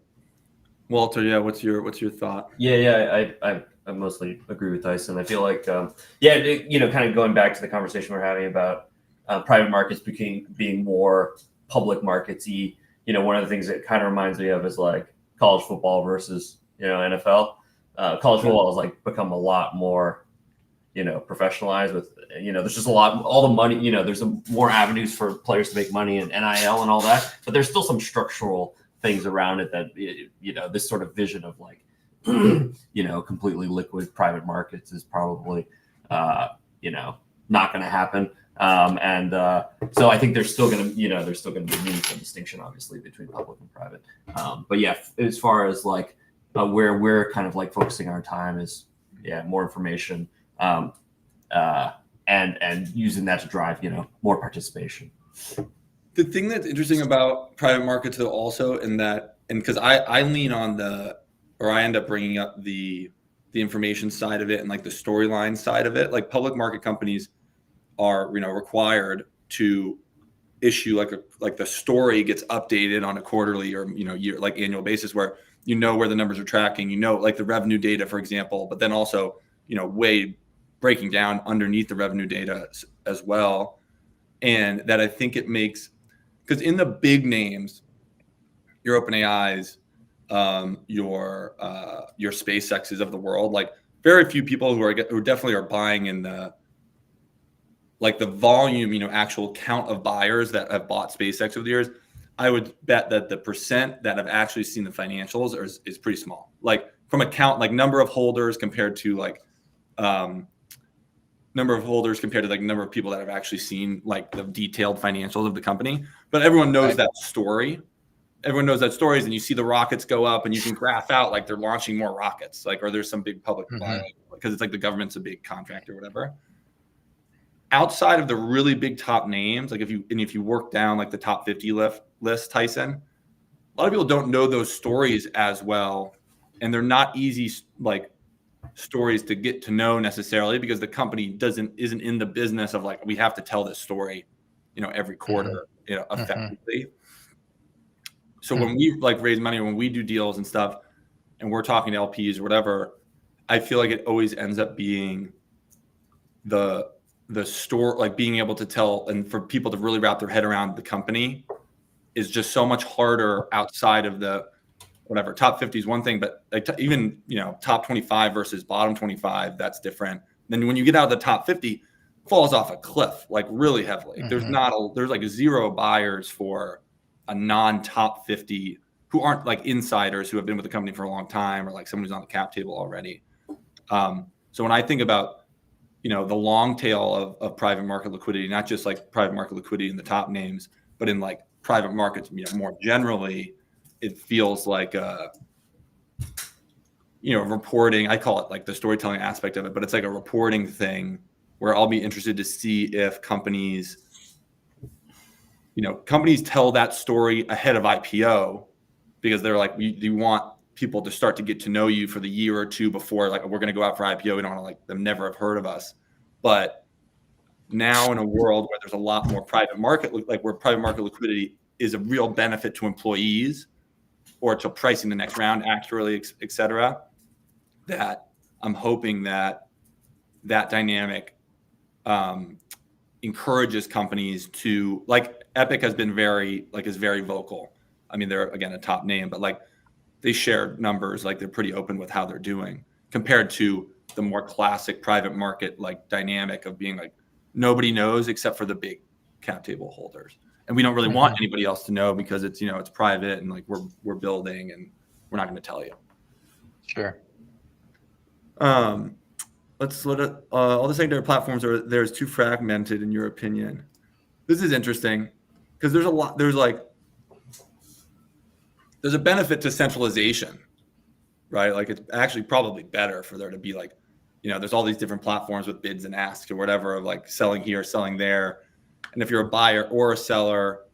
Walter, what's your thought? I mostly agree with Tyson. I feel like kind of going back to the conversation we're having about private markets being more public markets-y. One of the things that kind of reminds me of is like college football versus NFL. College football has like become a lot more, professionalized with, there's just all the money, there's more avenues for players to make money and NIL and all that, but there's still some structural things around it that, this sort of vision of like, completely liquid private markets is probably, not going to happen. So I think there's still going to be meaningful distinction, obviously, between public and private. But yeah, as far as like, where we're kind of like focusing our time is more information and using that to drive more participation. The thing that's interesting about private markets though also and because I lean on I end up bringing up the information side of it and like the storyline side of it. Like public market companies are required to issue like the story gets updated on a quarterly or year like annual basis where where the numbers are tracking, like the revenue data, for example, but then also, way breaking down underneath the revenue data as well. And that I think it makes, because in the big names, your OpenAIs, your SpaceXs of the world, like very few people who definitely are buying in the volume, actual count of buyers that have bought SpaceX over the years. I would bet that the percent that have actually seen the financials is pretty small. Like from a count, like number of holders compared to like number of people that have actually seen like the detailed financials of the company. But everyone knows that story. everyone knows that stories, and you see the rockets go up, and you can graph out like they're launching more rockets, like, or there's some big public buy, because it's like the government's a big contract or whatever. Outside of the really big top names, like if you work down like the top 50 list, Tyson, a lot of people don't know those stories as well, and they're not easy like stories to get to know necessarily, because the company isn't in the business of like, we have to tell this story, every quarter, effectively. So when we like raise money, when we do deals and stuff, and we're talking to LPs or whatever, I feel like it always ends up being the store, like being able to tell, and for people to really wrap their head around the company is just so much harder outside of the whatever. Top 50 is one thing, but like even, top 25 versus bottom 25, that's different. Then when you get out of the top 50, it falls off a cliff, like really heavily. There's like zero buyers for a non-top 50 who aren't like insiders who have been with the company for a long time, or like someone who's on the cap table already. So when I think about, the long tail of private market liquidity, not just like private market liquidity in the top names, but in like private markets, more generally, it feels like reporting. I call it like the storytelling aspect of it, but it's like a reporting thing where I'll be interested to see if companies tell that story ahead of IPO, because they're like, you want people to start to get to know you for the year or two before, like, we're going to go out for IPO. We don't want to like them never have heard of us. But now in a world where there's a lot more private market, like where private market liquidity is a real benefit to employees or to pricing the next round accurately, et cetera, that I'm hoping that dynamic encourages companies to, like, Epic has been is very vocal. I mean, they're, again, a top name, but like they share numbers, like they're pretty open with how they're doing compared to the more classic private market, like dynamic of being like, nobody knows except for the big cap table holders. And we don't really want anybody else to know because it's, it's private and like we're building and we're not going to tell you. Sure. Let's let it, all the secondary platforms there's too fragmented in your opinion. This is interesting because there's a benefit to centralization, right? Like it's actually probably better for there to be like, there's all these different platforms with bids and asks or whatever of like selling here, selling there. And if you're a buyer or a seller,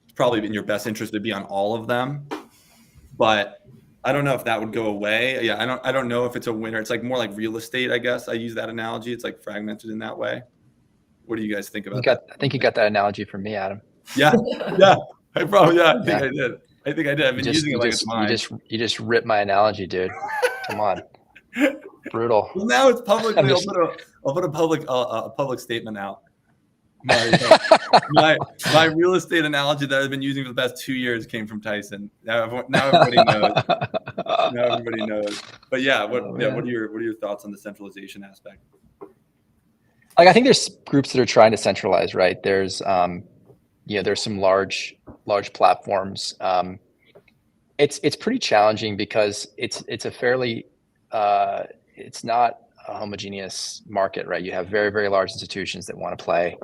it's probably in your best interest to be on all of them. But I don't know if that would go away. Yeah, I don't know if it's a winner. It's like more like real estate, I guess. I use that analogy. It's like fragmented in that way. What do you guys think about that? I think you got that analogy from me, Adam. Yeah. I think I did. I've been using it like it's mine. You just ripped my analogy, dude. Come on. Brutal. Well, now it's public. I'll put a public statement out. My real estate analogy that I've been using for the past 2 years came from Tyson. Now everybody knows. But yeah, what are your thoughts on the centralization aspect? Like, I think there's groups that are trying to centralize, right? There's there's some large platforms. It's pretty challenging because it's a fairly it's not a homogeneous market, right? You have very, very large institutions that want to play,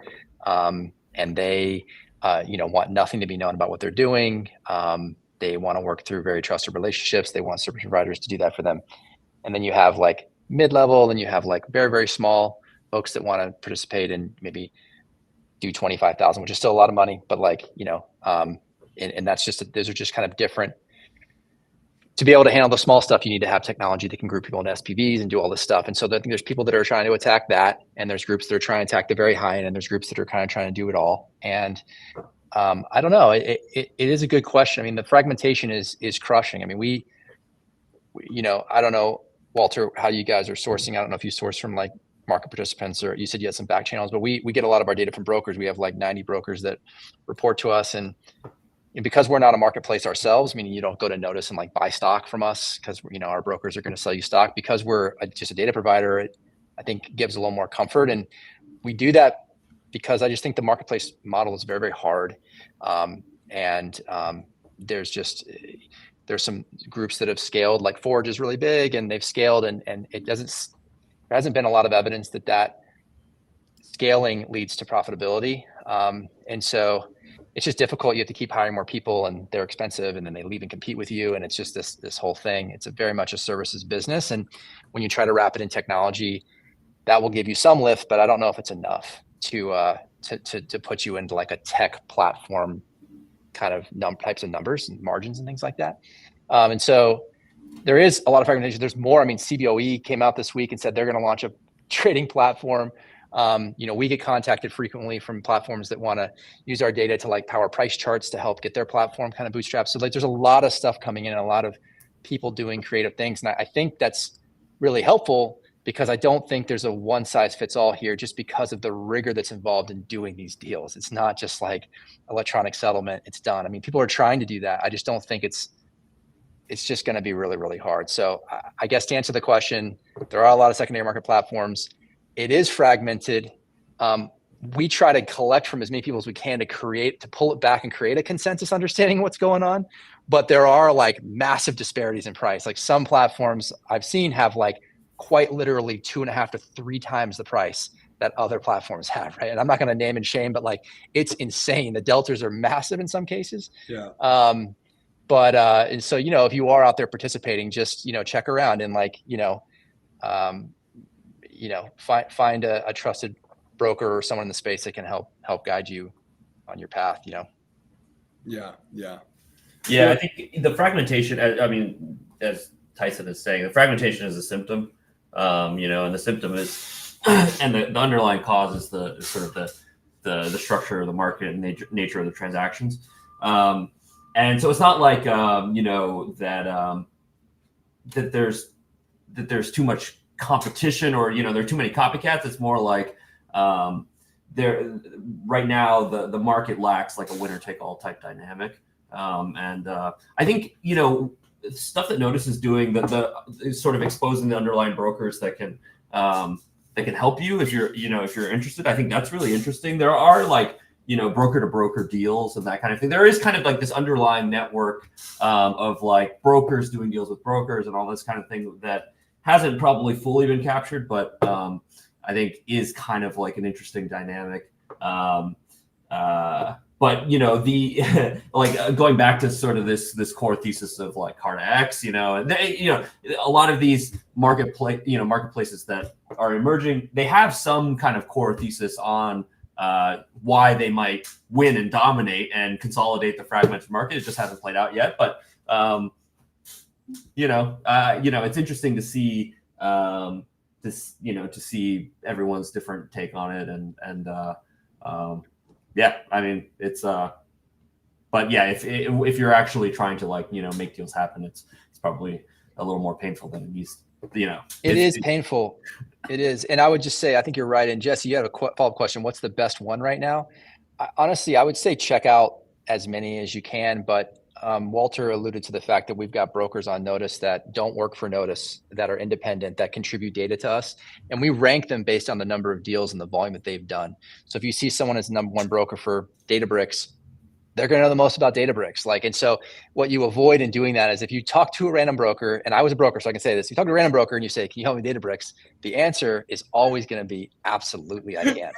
and they want nothing to be known about what they're doing. They want to work through very trusted relationships. They want service providers to do that for them. And then you have like mid-level, and you have like very, very small folks that want to participate and maybe do 25,000, which is still a lot of money, but like, and that's just, those are just kind of different. To be able to handle the small stuff, you need to have technology that can group people into SPVs and do all this stuff. And so I think there's people that are trying to attack that, and there's groups that are trying to attack the very high end, and there's groups that are kind of trying to do it all. And I don't know, it is a good question. I mean, the fragmentation is crushing. I mean, I don't know, Walter, how you guys are sourcing. I don't know if you source from like market participants, or you said you had some back channels, but we get a lot of our data from brokers. We have like 90 brokers that report to us, and because we're not a marketplace ourselves, meaning you don't go to Notice and like buy stock from us because our brokers are going to sell you stock. Because we're just a data provider, it, I think, gives a little more comfort. And we do that because I just think the marketplace model is very, very hard. There's some groups that have scaled, like Forge is really big, and they've scaled, and there hasn't been a lot of evidence that scaling leads to profitability. And so it's just difficult. You have to keep hiring more people, and they're expensive, and then they leave and compete with you. And it's just this whole thing. It's very much a services business. And when you try to wrap it in technology, that will give you some lift, but I don't know if it's enough to put you into like a tech platform kind of types of numbers and margins and things like that. And so there is a lot of fragmentation. There's more. I mean, CBOE came out this week and said they're going to launch a trading platform. We get contacted frequently from platforms that want to use our data to like power price charts to help get their platform kind of bootstrapped. So like, there's a lot of stuff coming in, and a lot of people doing creative things. And I think that's really helpful, because I don't think there's a one size fits all here, just because of the rigor that's involved in doing these deals. It's not just like electronic settlement, it's done. I mean, people are trying to do that. I just don't think it's just going to be really, really hard. So I guess to answer the question, there are a lot of secondary market platforms. It is fragmented. We try to collect from as many people as we can to pull it back and create a consensus understanding of what's going on. But there are like massive disparities in price. Like some platforms I've seen have like quite literally 2.5 to 3 times the price that other platforms have, right? And I'm not going to name and shame, but like, it's insane. The deltas are massive in some cases. Yeah. And so, if you are out there participating, just, check around and like, find a trusted broker or someone in the space that can help guide you on your path, Yeah. I think the fragmentation, I mean, as Tyson is saying, the fragmentation is a symptom, and the symptom is, and the underlying cause is the sort of the structure of the market and nature of the transactions. And so it's not like, that there's too much competition, or, there are too many copycats. It's more like, right now the market lacks like a winner take all type dynamic. I think, stuff that Notice is doing, the sort of exposing the underlying brokers that can help you if you're interested. I think that's really interesting. There are like, broker to broker deals and that kind of thing. There is kind of like this underlying network of like brokers doing deals with brokers and all this kind of thing that hasn't probably fully been captured, but I think is kind of like an interesting dynamic. But the like going back to sort of this core thesis of like Hardej, and they, a lot of these marketplaces that are emerging, they have some kind of core thesis on why they might win and dominate and consolidate the fragmented market. It just hasn't played out yet, but it's interesting to see to see everyone's different take on it, and I mean, it's but yeah, if you're actually trying to like, make deals happen, it's probably a little more painful than it needs. It is painful. It is. And I would just say, I think you're right. And Jesse, you have a follow-up question. What's the best one right now? Honestly, I would say check out as many as you can, but Walter alluded to the fact that we've got brokers on Notice that don't work for Notice, that are independent, that contribute data to us. And we rank them based on the number of deals and the volume that they've done. So if you see someone as the number one broker for Databricks, they're going to know the most about Databricks. And so what you avoid in doing that is, if you talk to a random broker, and I was a broker, so I can say this, if you talk to a random broker and you say, can you help me Databricks? The answer is always going to be absolutely, I can.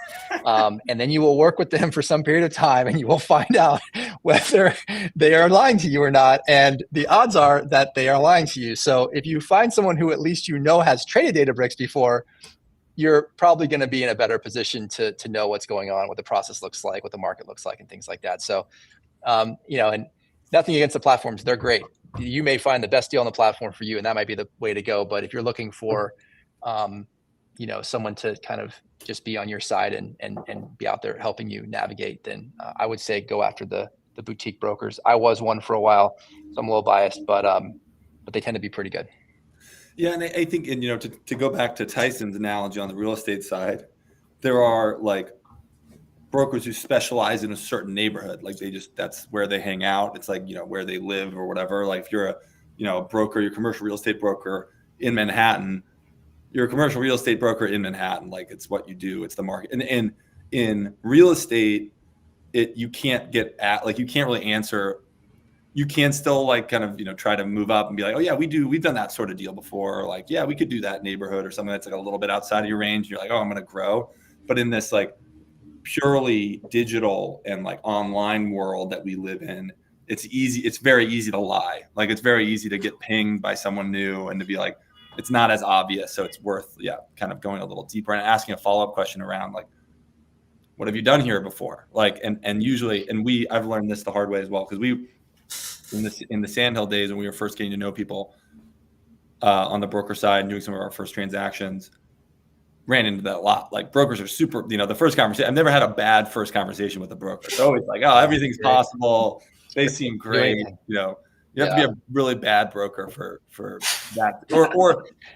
And then you will work with them for some period of time, and you will find out whether they are lying to you or not. And the odds are that they are lying to you. So if you find someone who at least has traded Databricks before, you're probably going to be in a better position to know what's going on, what the process looks like, what the market looks like, and things like that. So, and nothing against the platforms. They're great. You may find the best deal on the platform for you, and that might be the way to go. But if you're looking for, someone to kind of just be on your side and be out there helping you navigate, then I would say go after the boutique brokers. I was one for a while, so I'm a little biased, but they tend to be pretty good. Yeah, and I think, to go back to Tyson's analogy on the real estate side, there are like brokers who specialize in a certain neighborhood. Like that's where they hang out. It's like, where they live or whatever. Like if you're a broker, you're a commercial real estate broker in Manhattan, you're a commercial real estate broker in Manhattan. Like it's what you do. It's the market. And in real estate, you can't really answer. You can still like kind of, try to move up and be like, oh yeah, we've done that sort of deal before. Or like, yeah, we could do that neighborhood or something that's like a little bit outside of your range. You're like, oh, I'm going to grow. But in this like purely digital and like online world that we live in, it's very easy to lie. Like it's very easy to get pinged by someone new and to be like, it's not as obvious. So it's worth, kind of going a little deeper and asking a follow-up question around like, what have you done here before? Like, and usually, I've learned this the hard way as well. Cause in the Sandhill days when we were first getting to know people on the broker side and doing some of our first transactions, ran into that a lot. Like brokers are super, the first conversation, I've never had a bad first conversation with a broker. It's always like, oh, everything's possible. They seem great. You have to be a really bad broker for that,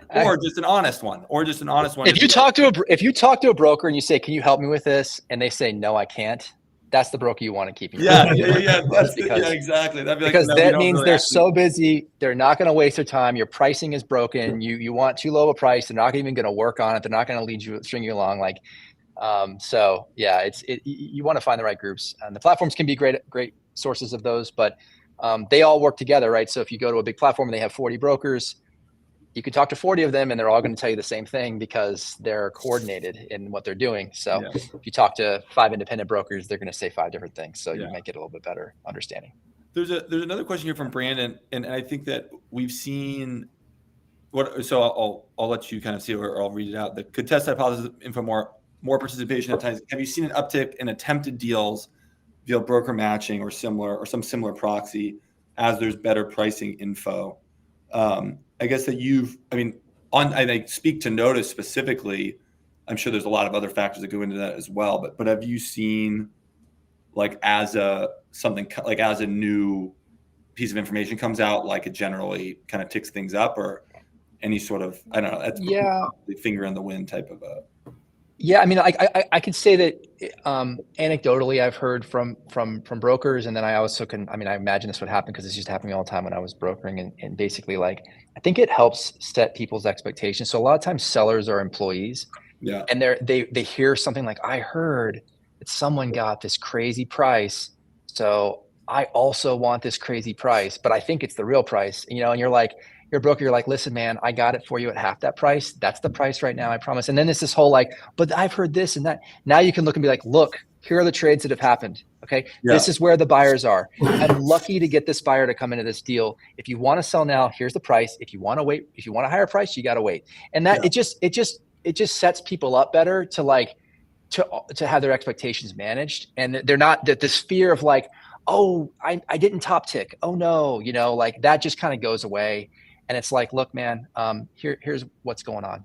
or just an honest one, If you talk to a broker and you say, "Can you help me with this?" and they say, "No, I can't," that's the broker you want to keep. Exactly. That'd be because that means they're so busy, they're not going to waste their time. Your pricing is broken. You want too low a price. They're not even going to work on it. They're not going to string you along. Like, you want to find the right groups, and the platforms can be great sources of those, but they all work together, right? So if you go to a big platform and they have 40 brokers, you can talk to 40 of them and they're all going to tell you the same thing because they're coordinated in what they're doing. So if you talk to 5 independent brokers, they're going to say 5 different things. So you might get a little bit better understanding. There's another question here from Brandon, and I think that we've seen I'll let you kind of see it, or I'll read it out. The could test hypothesis info more participation at times. Have you seen an uptick in attempted deals via broker matching or some similar proxy as there's better pricing info? I guess that I speak to Notice specifically. I'm sure there's a lot of other factors that go into that as well. But have you seen, like, as a new piece of information comes out, like it generally kind of ticks things up, or any sort of, I don't know, that's finger in the wind type of a. Yeah, I mean, I could say that anecdotally, I've heard from brokers, and then I also I imagine this would happen because this used to happen to me all the time when I was brokering, and basically, like, I think it helps set people's expectations. So a lot of times, sellers are employees, and they hear something like, "I heard that someone got this crazy price, so I also want this crazy price, but I think it's the real price," and you're like. You're a broker, you're like, "Listen, man, I got it for you at half that price. That's the price right now, I promise." And then it's this whole like, "But I've heard this and that." Now you can look and be like, "Look, here are the trades that have happened. Okay. This is where the buyers are. I'm lucky to get this buyer to come into this deal. If you want to sell now, here's the price. If you want to wait, if you want a higher price, you got to wait." And that it just sets people up better to have their expectations managed. And they're not this fear of like, "Oh, I didn't top tick. Oh no," like that just kind of goes away. And it's like, "Look, man, here's what's going on,"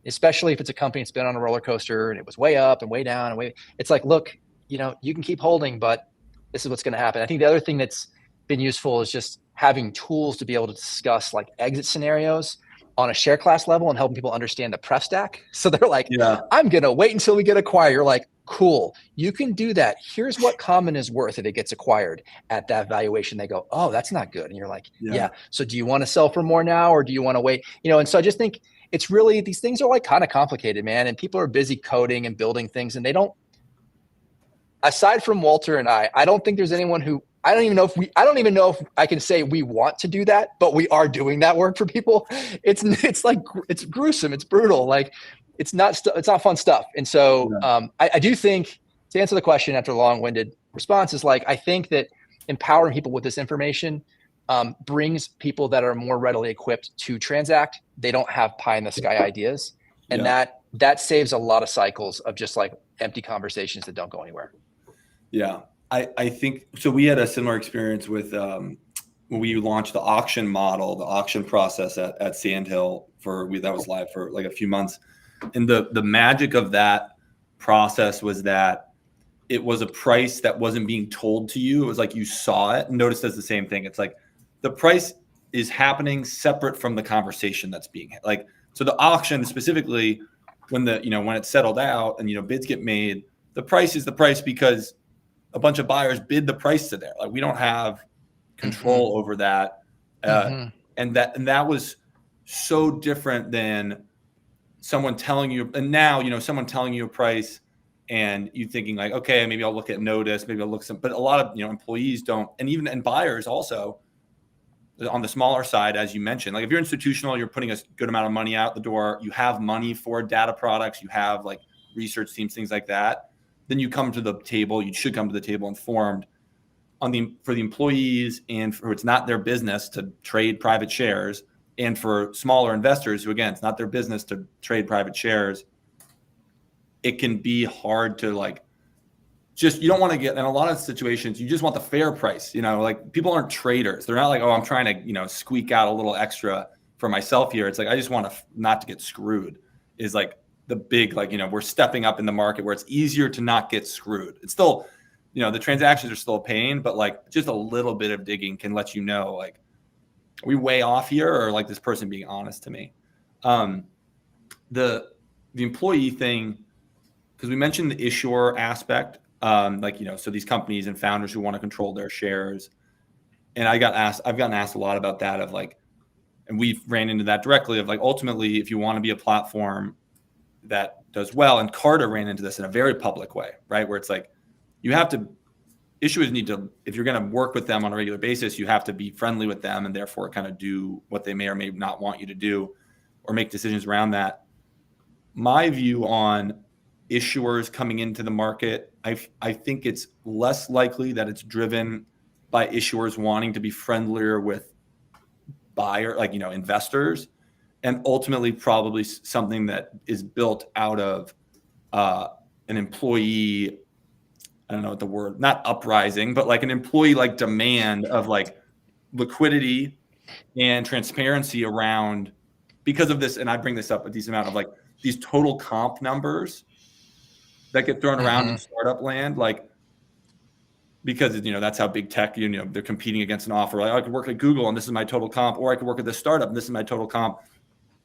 especially if it's a company that's been on a roller coaster and it was way up and way down and it's like, "Look, you can keep holding, but this is what's going to happen." I think the other thing that's been useful is just having tools to be able to discuss like exit scenarios on a share class level and helping people understand the pref stack. So they're like, "I'm going to wait until we get acquired." You're like, "Cool, you can do that. Here's what common is worth if it gets acquired at that valuation." They go, "Oh, that's not good." And you're like, yeah. So do you want to sell for more now, or do you want to wait? And so I just think it's really, these things are like kind of complicated, man. And people are busy coding and building things, and they don't, aside from Walter and I don't think there's anyone who, I don't even know if I can say we want to do that, but we are doing that work for people. It's like, it's gruesome. It's brutal. Like, it's not fun stuff. And so I do think, to answer the question after a long-winded response, is like, I think that empowering people with this information brings people that are more readily equipped to transact. They don't have pie in the sky ideas. And that saves a lot of cycles of just like empty conversations that don't go anywhere. Yeah. I think so. We had a similar experience with when we launched the auction model, the auction process at Sandhill that was live for like a few months. And the magic of that process was that it was a price that wasn't being told to you. It was like you saw it. Notice does the same thing. It's like the price is happening separate from the conversation that's being like. So the auction specifically, when it's settled out and bids get made, the price is the price because a bunch of buyers bid the price to there. Like, we don't have control over that. And that was so different than someone telling you, and now, someone telling you a price and you thinking like, okay, maybe I'll look at Notice, maybe I'll look but a lot of, employees don't, and buyers also on the smaller side, as you mentioned, like if you're institutional, you're putting a good amount of money out the door, you have money for data products, you have like research teams, things like that. then you come to the table. You should come to the table informed for the employees and for it's not their business to trade private shares, and for smaller investors who, again, it's not their business to trade private shares. It can be hard to you don't want to get in a lot of situations. You just want the fair price. People aren't traders. They're not like, oh, I'm trying to, squeak out a little extra for myself here. It's like, I just want not to get screwed is like the big, we're stepping up in the market where it's easier to not get screwed. It's still, the transactions are still a pain, but just a little bit of digging can let you know, are we way off here, or this person being honest to me? The employee thing, because we mentioned the issuer aspect, so these companies and founders who want to control their shares. And I've gotten asked a lot about that and we've ran into that directly of ultimately, if you want to be a platform that does well, and Carta ran into this in a very public way, right? Where it's issuers need to, if you're going to work with them on a regular basis, you have to be friendly with them and therefore kind of do what they may or may not want you to do or make decisions around that. My view on issuers coming into the market, I think it's less likely that it's driven by issuers wanting to be friendlier with investors, and ultimately probably something that is built out of an employee, I don't know what the word, not uprising, but an employee demand of liquidity and transparency around, because of this. And I bring this up a decent amount of these total comp numbers that get thrown around in startup land, because that's how big tech, they're competing against an offer. I could work at Google and this is my total comp, or I could work at this startup and this is my total comp.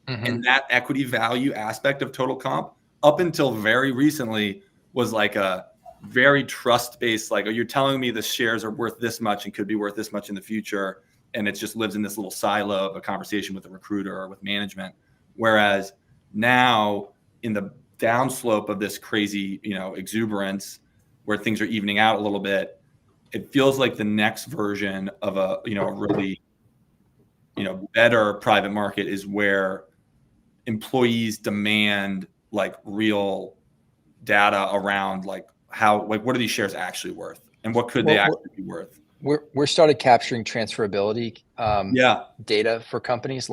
And that equity value aspect of total comp, up until very recently, was a very trust-based, you're telling me the shares are worth this much and could be worth this much in the future. And it just lives in this little silo of a conversation with a recruiter or with management. Whereas now, in the downslope of this crazy, exuberance, where things are evening out a little bit, it feels like the next version of a really, better private market is where employees demand real data around how, what are these shares actually worth, and what could they actually be worth? We're started capturing transferability data for companies,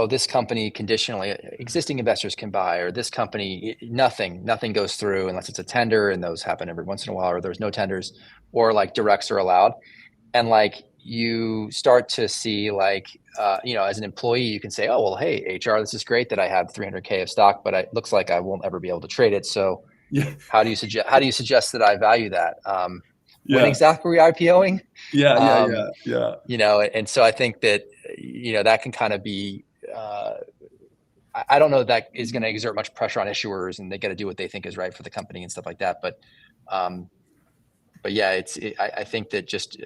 this company conditionally existing investors can buy, or this company, nothing goes through unless it's a tender, and those happen every once in a while, or there's no tenders, or directs are allowed. And you start to see as an employee, you can say, oh, well, hey, HR, this is great that I have 300K of stock, but it looks like I won't ever be able to trade it. So how do you suggest that I value that? When exactly are we IPOing? And so I think that, that can kind of be, I don't know that that is going to exert much pressure on issuers, and they got to do what they think is right for the company and stuff like that. But yeah, I think that just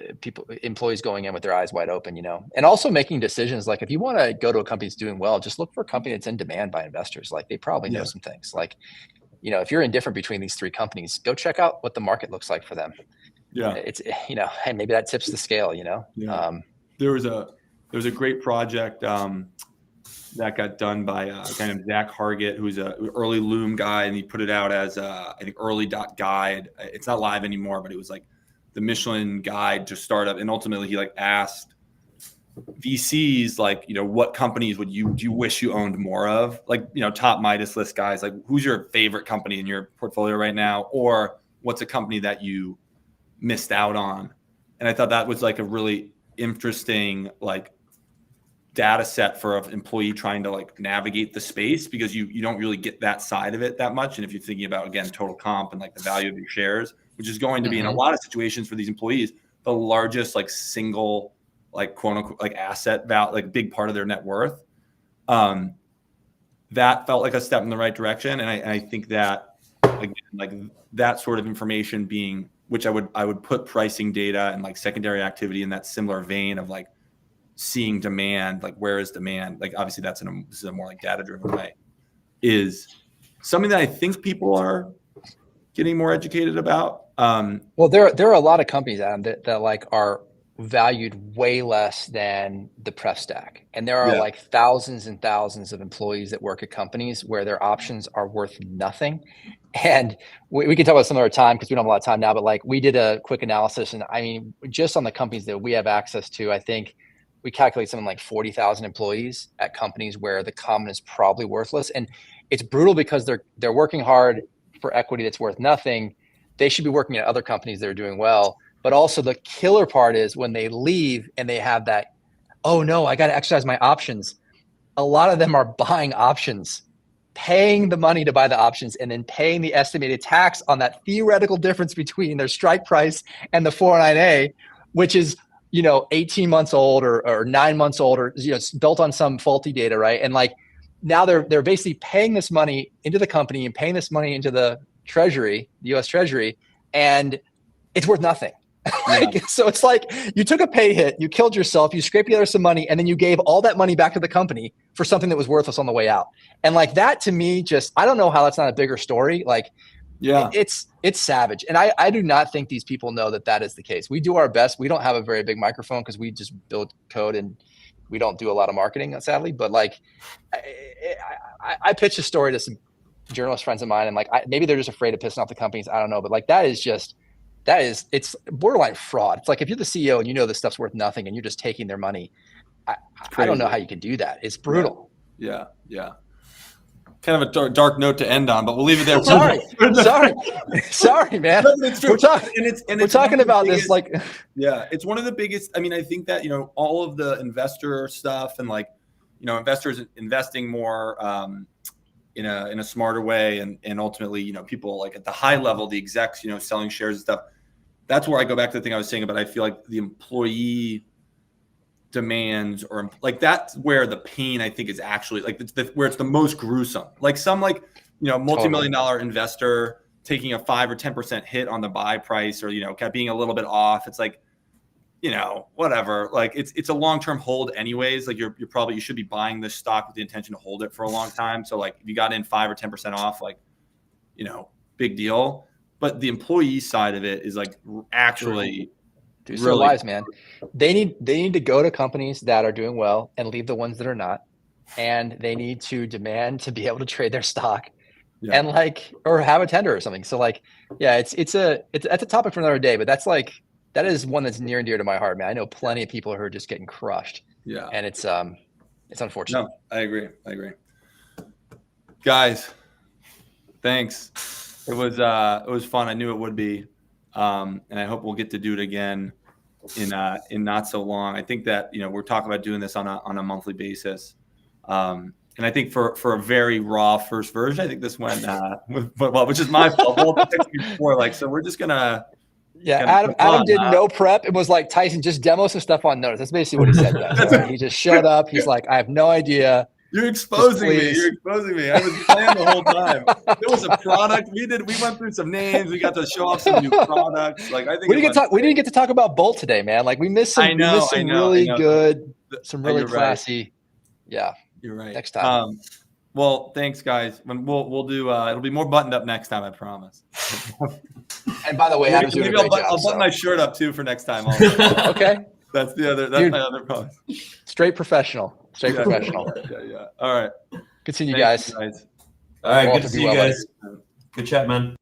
employees going in with their eyes wide open, and also making decisions. If you want to go to a company that's doing well, just look for a company that's in demand by investors. They probably know some things. If you're indifferent between these three companies, go check out what the market looks like for them. It's, and maybe that tips the scale, There was a great project that got done by a guy named Zach Hargett, who's an early Loom guy, and he put it out as I think early.guide. It's not live anymore, but it was the Michelin guide to startup. And ultimately he asked VCs, what companies do you wish you owned more of? Top Midas list guys, who's your favorite company in your portfolio right now? Or what's a company that you missed out on? And I thought that was a really interesting data set for an employee trying to navigate the space, because you don't really get that side of it that much. And if you're thinking about, again, total comp and the value of your shares, which is going to be in a lot of situations for these employees, the largest single quote unquote asset value, big part of their net worth, that felt like a step in the right direction. And I think that, again, that sort of information being, which I would put pricing data and secondary activity in that similar vein of seeing demand, where is demand? Obviously this is a more data driven way, is something that I think people are getting more educated about. Well, there are a lot of companies, Adam, that are valued way less than the pref stack. And there are Yeah. like thousands and thousands of employees that work at companies where their options are worth nothing. And we can talk about some other time because we don't have a lot of time now, but like we did a quick analysis, and I mean, just on the companies that we have access to, I think we calculate something like 40,000 employees at companies where the common is probably worthless. And it's brutal because they're working hard for equity that's worth nothing. They should be working at other companies that are doing well. But also the killer part is when they leave and they have that, oh no, I got to exercise my options. A lot of them are buying options, paying the money to buy the options, and then paying the estimated tax on that theoretical difference between their strike price and the 409A, which is, 18 months old or 9 months old, or, it's built on some faulty data, right? And like now they're basically paying this money into the company and paying this money into the Treasury, the U.S. Treasury, and it's worth nothing. So it's like you took a pay hit, you killed yourself, you scraped together some money, and then you gave all that money back to the company for something that was worthless on the way out. And like that to me, I don't know how that's not a bigger story. Like, yeah, it's savage. And I do not think these people know that is the case. We do our best. We don't have a very big microphone because we just build code and we don't do a lot of marketing, sadly. But like, I pitched a story to some journalist friends of mine, and like maybe they're just afraid of pissing off the companies. I don't know, but like it's borderline fraud. It's like if you're the CEO and you know this stuff's worth nothing and you're just taking their money, I don't know how you can do that. It's brutal. Yeah. Kind of a dark note to end on, but we'll leave it there. Sorry, man. It's true. We're talking about this like. Yeah, it's one of the biggest. I mean, I think that all of the investor stuff and like investors investing more in a smarter way, and ultimately people like at the high level, the execs selling shares and stuff. That's where I go back to the thing I was saying about I feel like the employee demands, or like that's where the pain I think is actually like where it's the most gruesome. Like some multi-million-dollar investor taking a 5 or 10% hit on the buy price, or being a little bit off. It's like whatever. Like it's a long-term hold anyways. Like you should be buying this stock with the intention to hold it for a long time. So like if you got in 5 or 10% off, like big deal. But the employee side of it is like actually really their lives, man. They need to go to companies that are doing well and leave the ones that are not, and they need to demand to be able to trade their stock, and or have a tender or something. So like, yeah, it's a topic for another day, but that is one that's near and dear to my heart, man. I know plenty of people who are just getting crushed. Yeah, and it's unfortunate. No, I agree. Guys, thanks. It was fun. I knew it would be. And I hope we'll get to do it again in not so long. I think that we're talking about doing this on a monthly basis, and I think for a very raw first version, I think this went which is my fault. So we're just gonna. Yeah, Adam did no prep. It was like, Tyson, just demo some stuff on Notice. That's basically what he said, guys. He just showed up. He's like, I have no idea. You're exposing me. I was playing the whole time. There was a product. We went through some names. We got to show off some new products. Like I think we didn't get to talk about Bolt today, man. Like we missed some really good, some really classy. Right. Yeah, you're right. Next time. Well, thanks, guys. We'll do. It'll be more buttoned up next time, I promise. And by the way, Adam's doing a great job. I'll button my shirt up too for next time. Okay. That's my other promise. Straight professional. Yeah. All right. Good seeing you guys. All right. Good to see you guys. Good chat, man.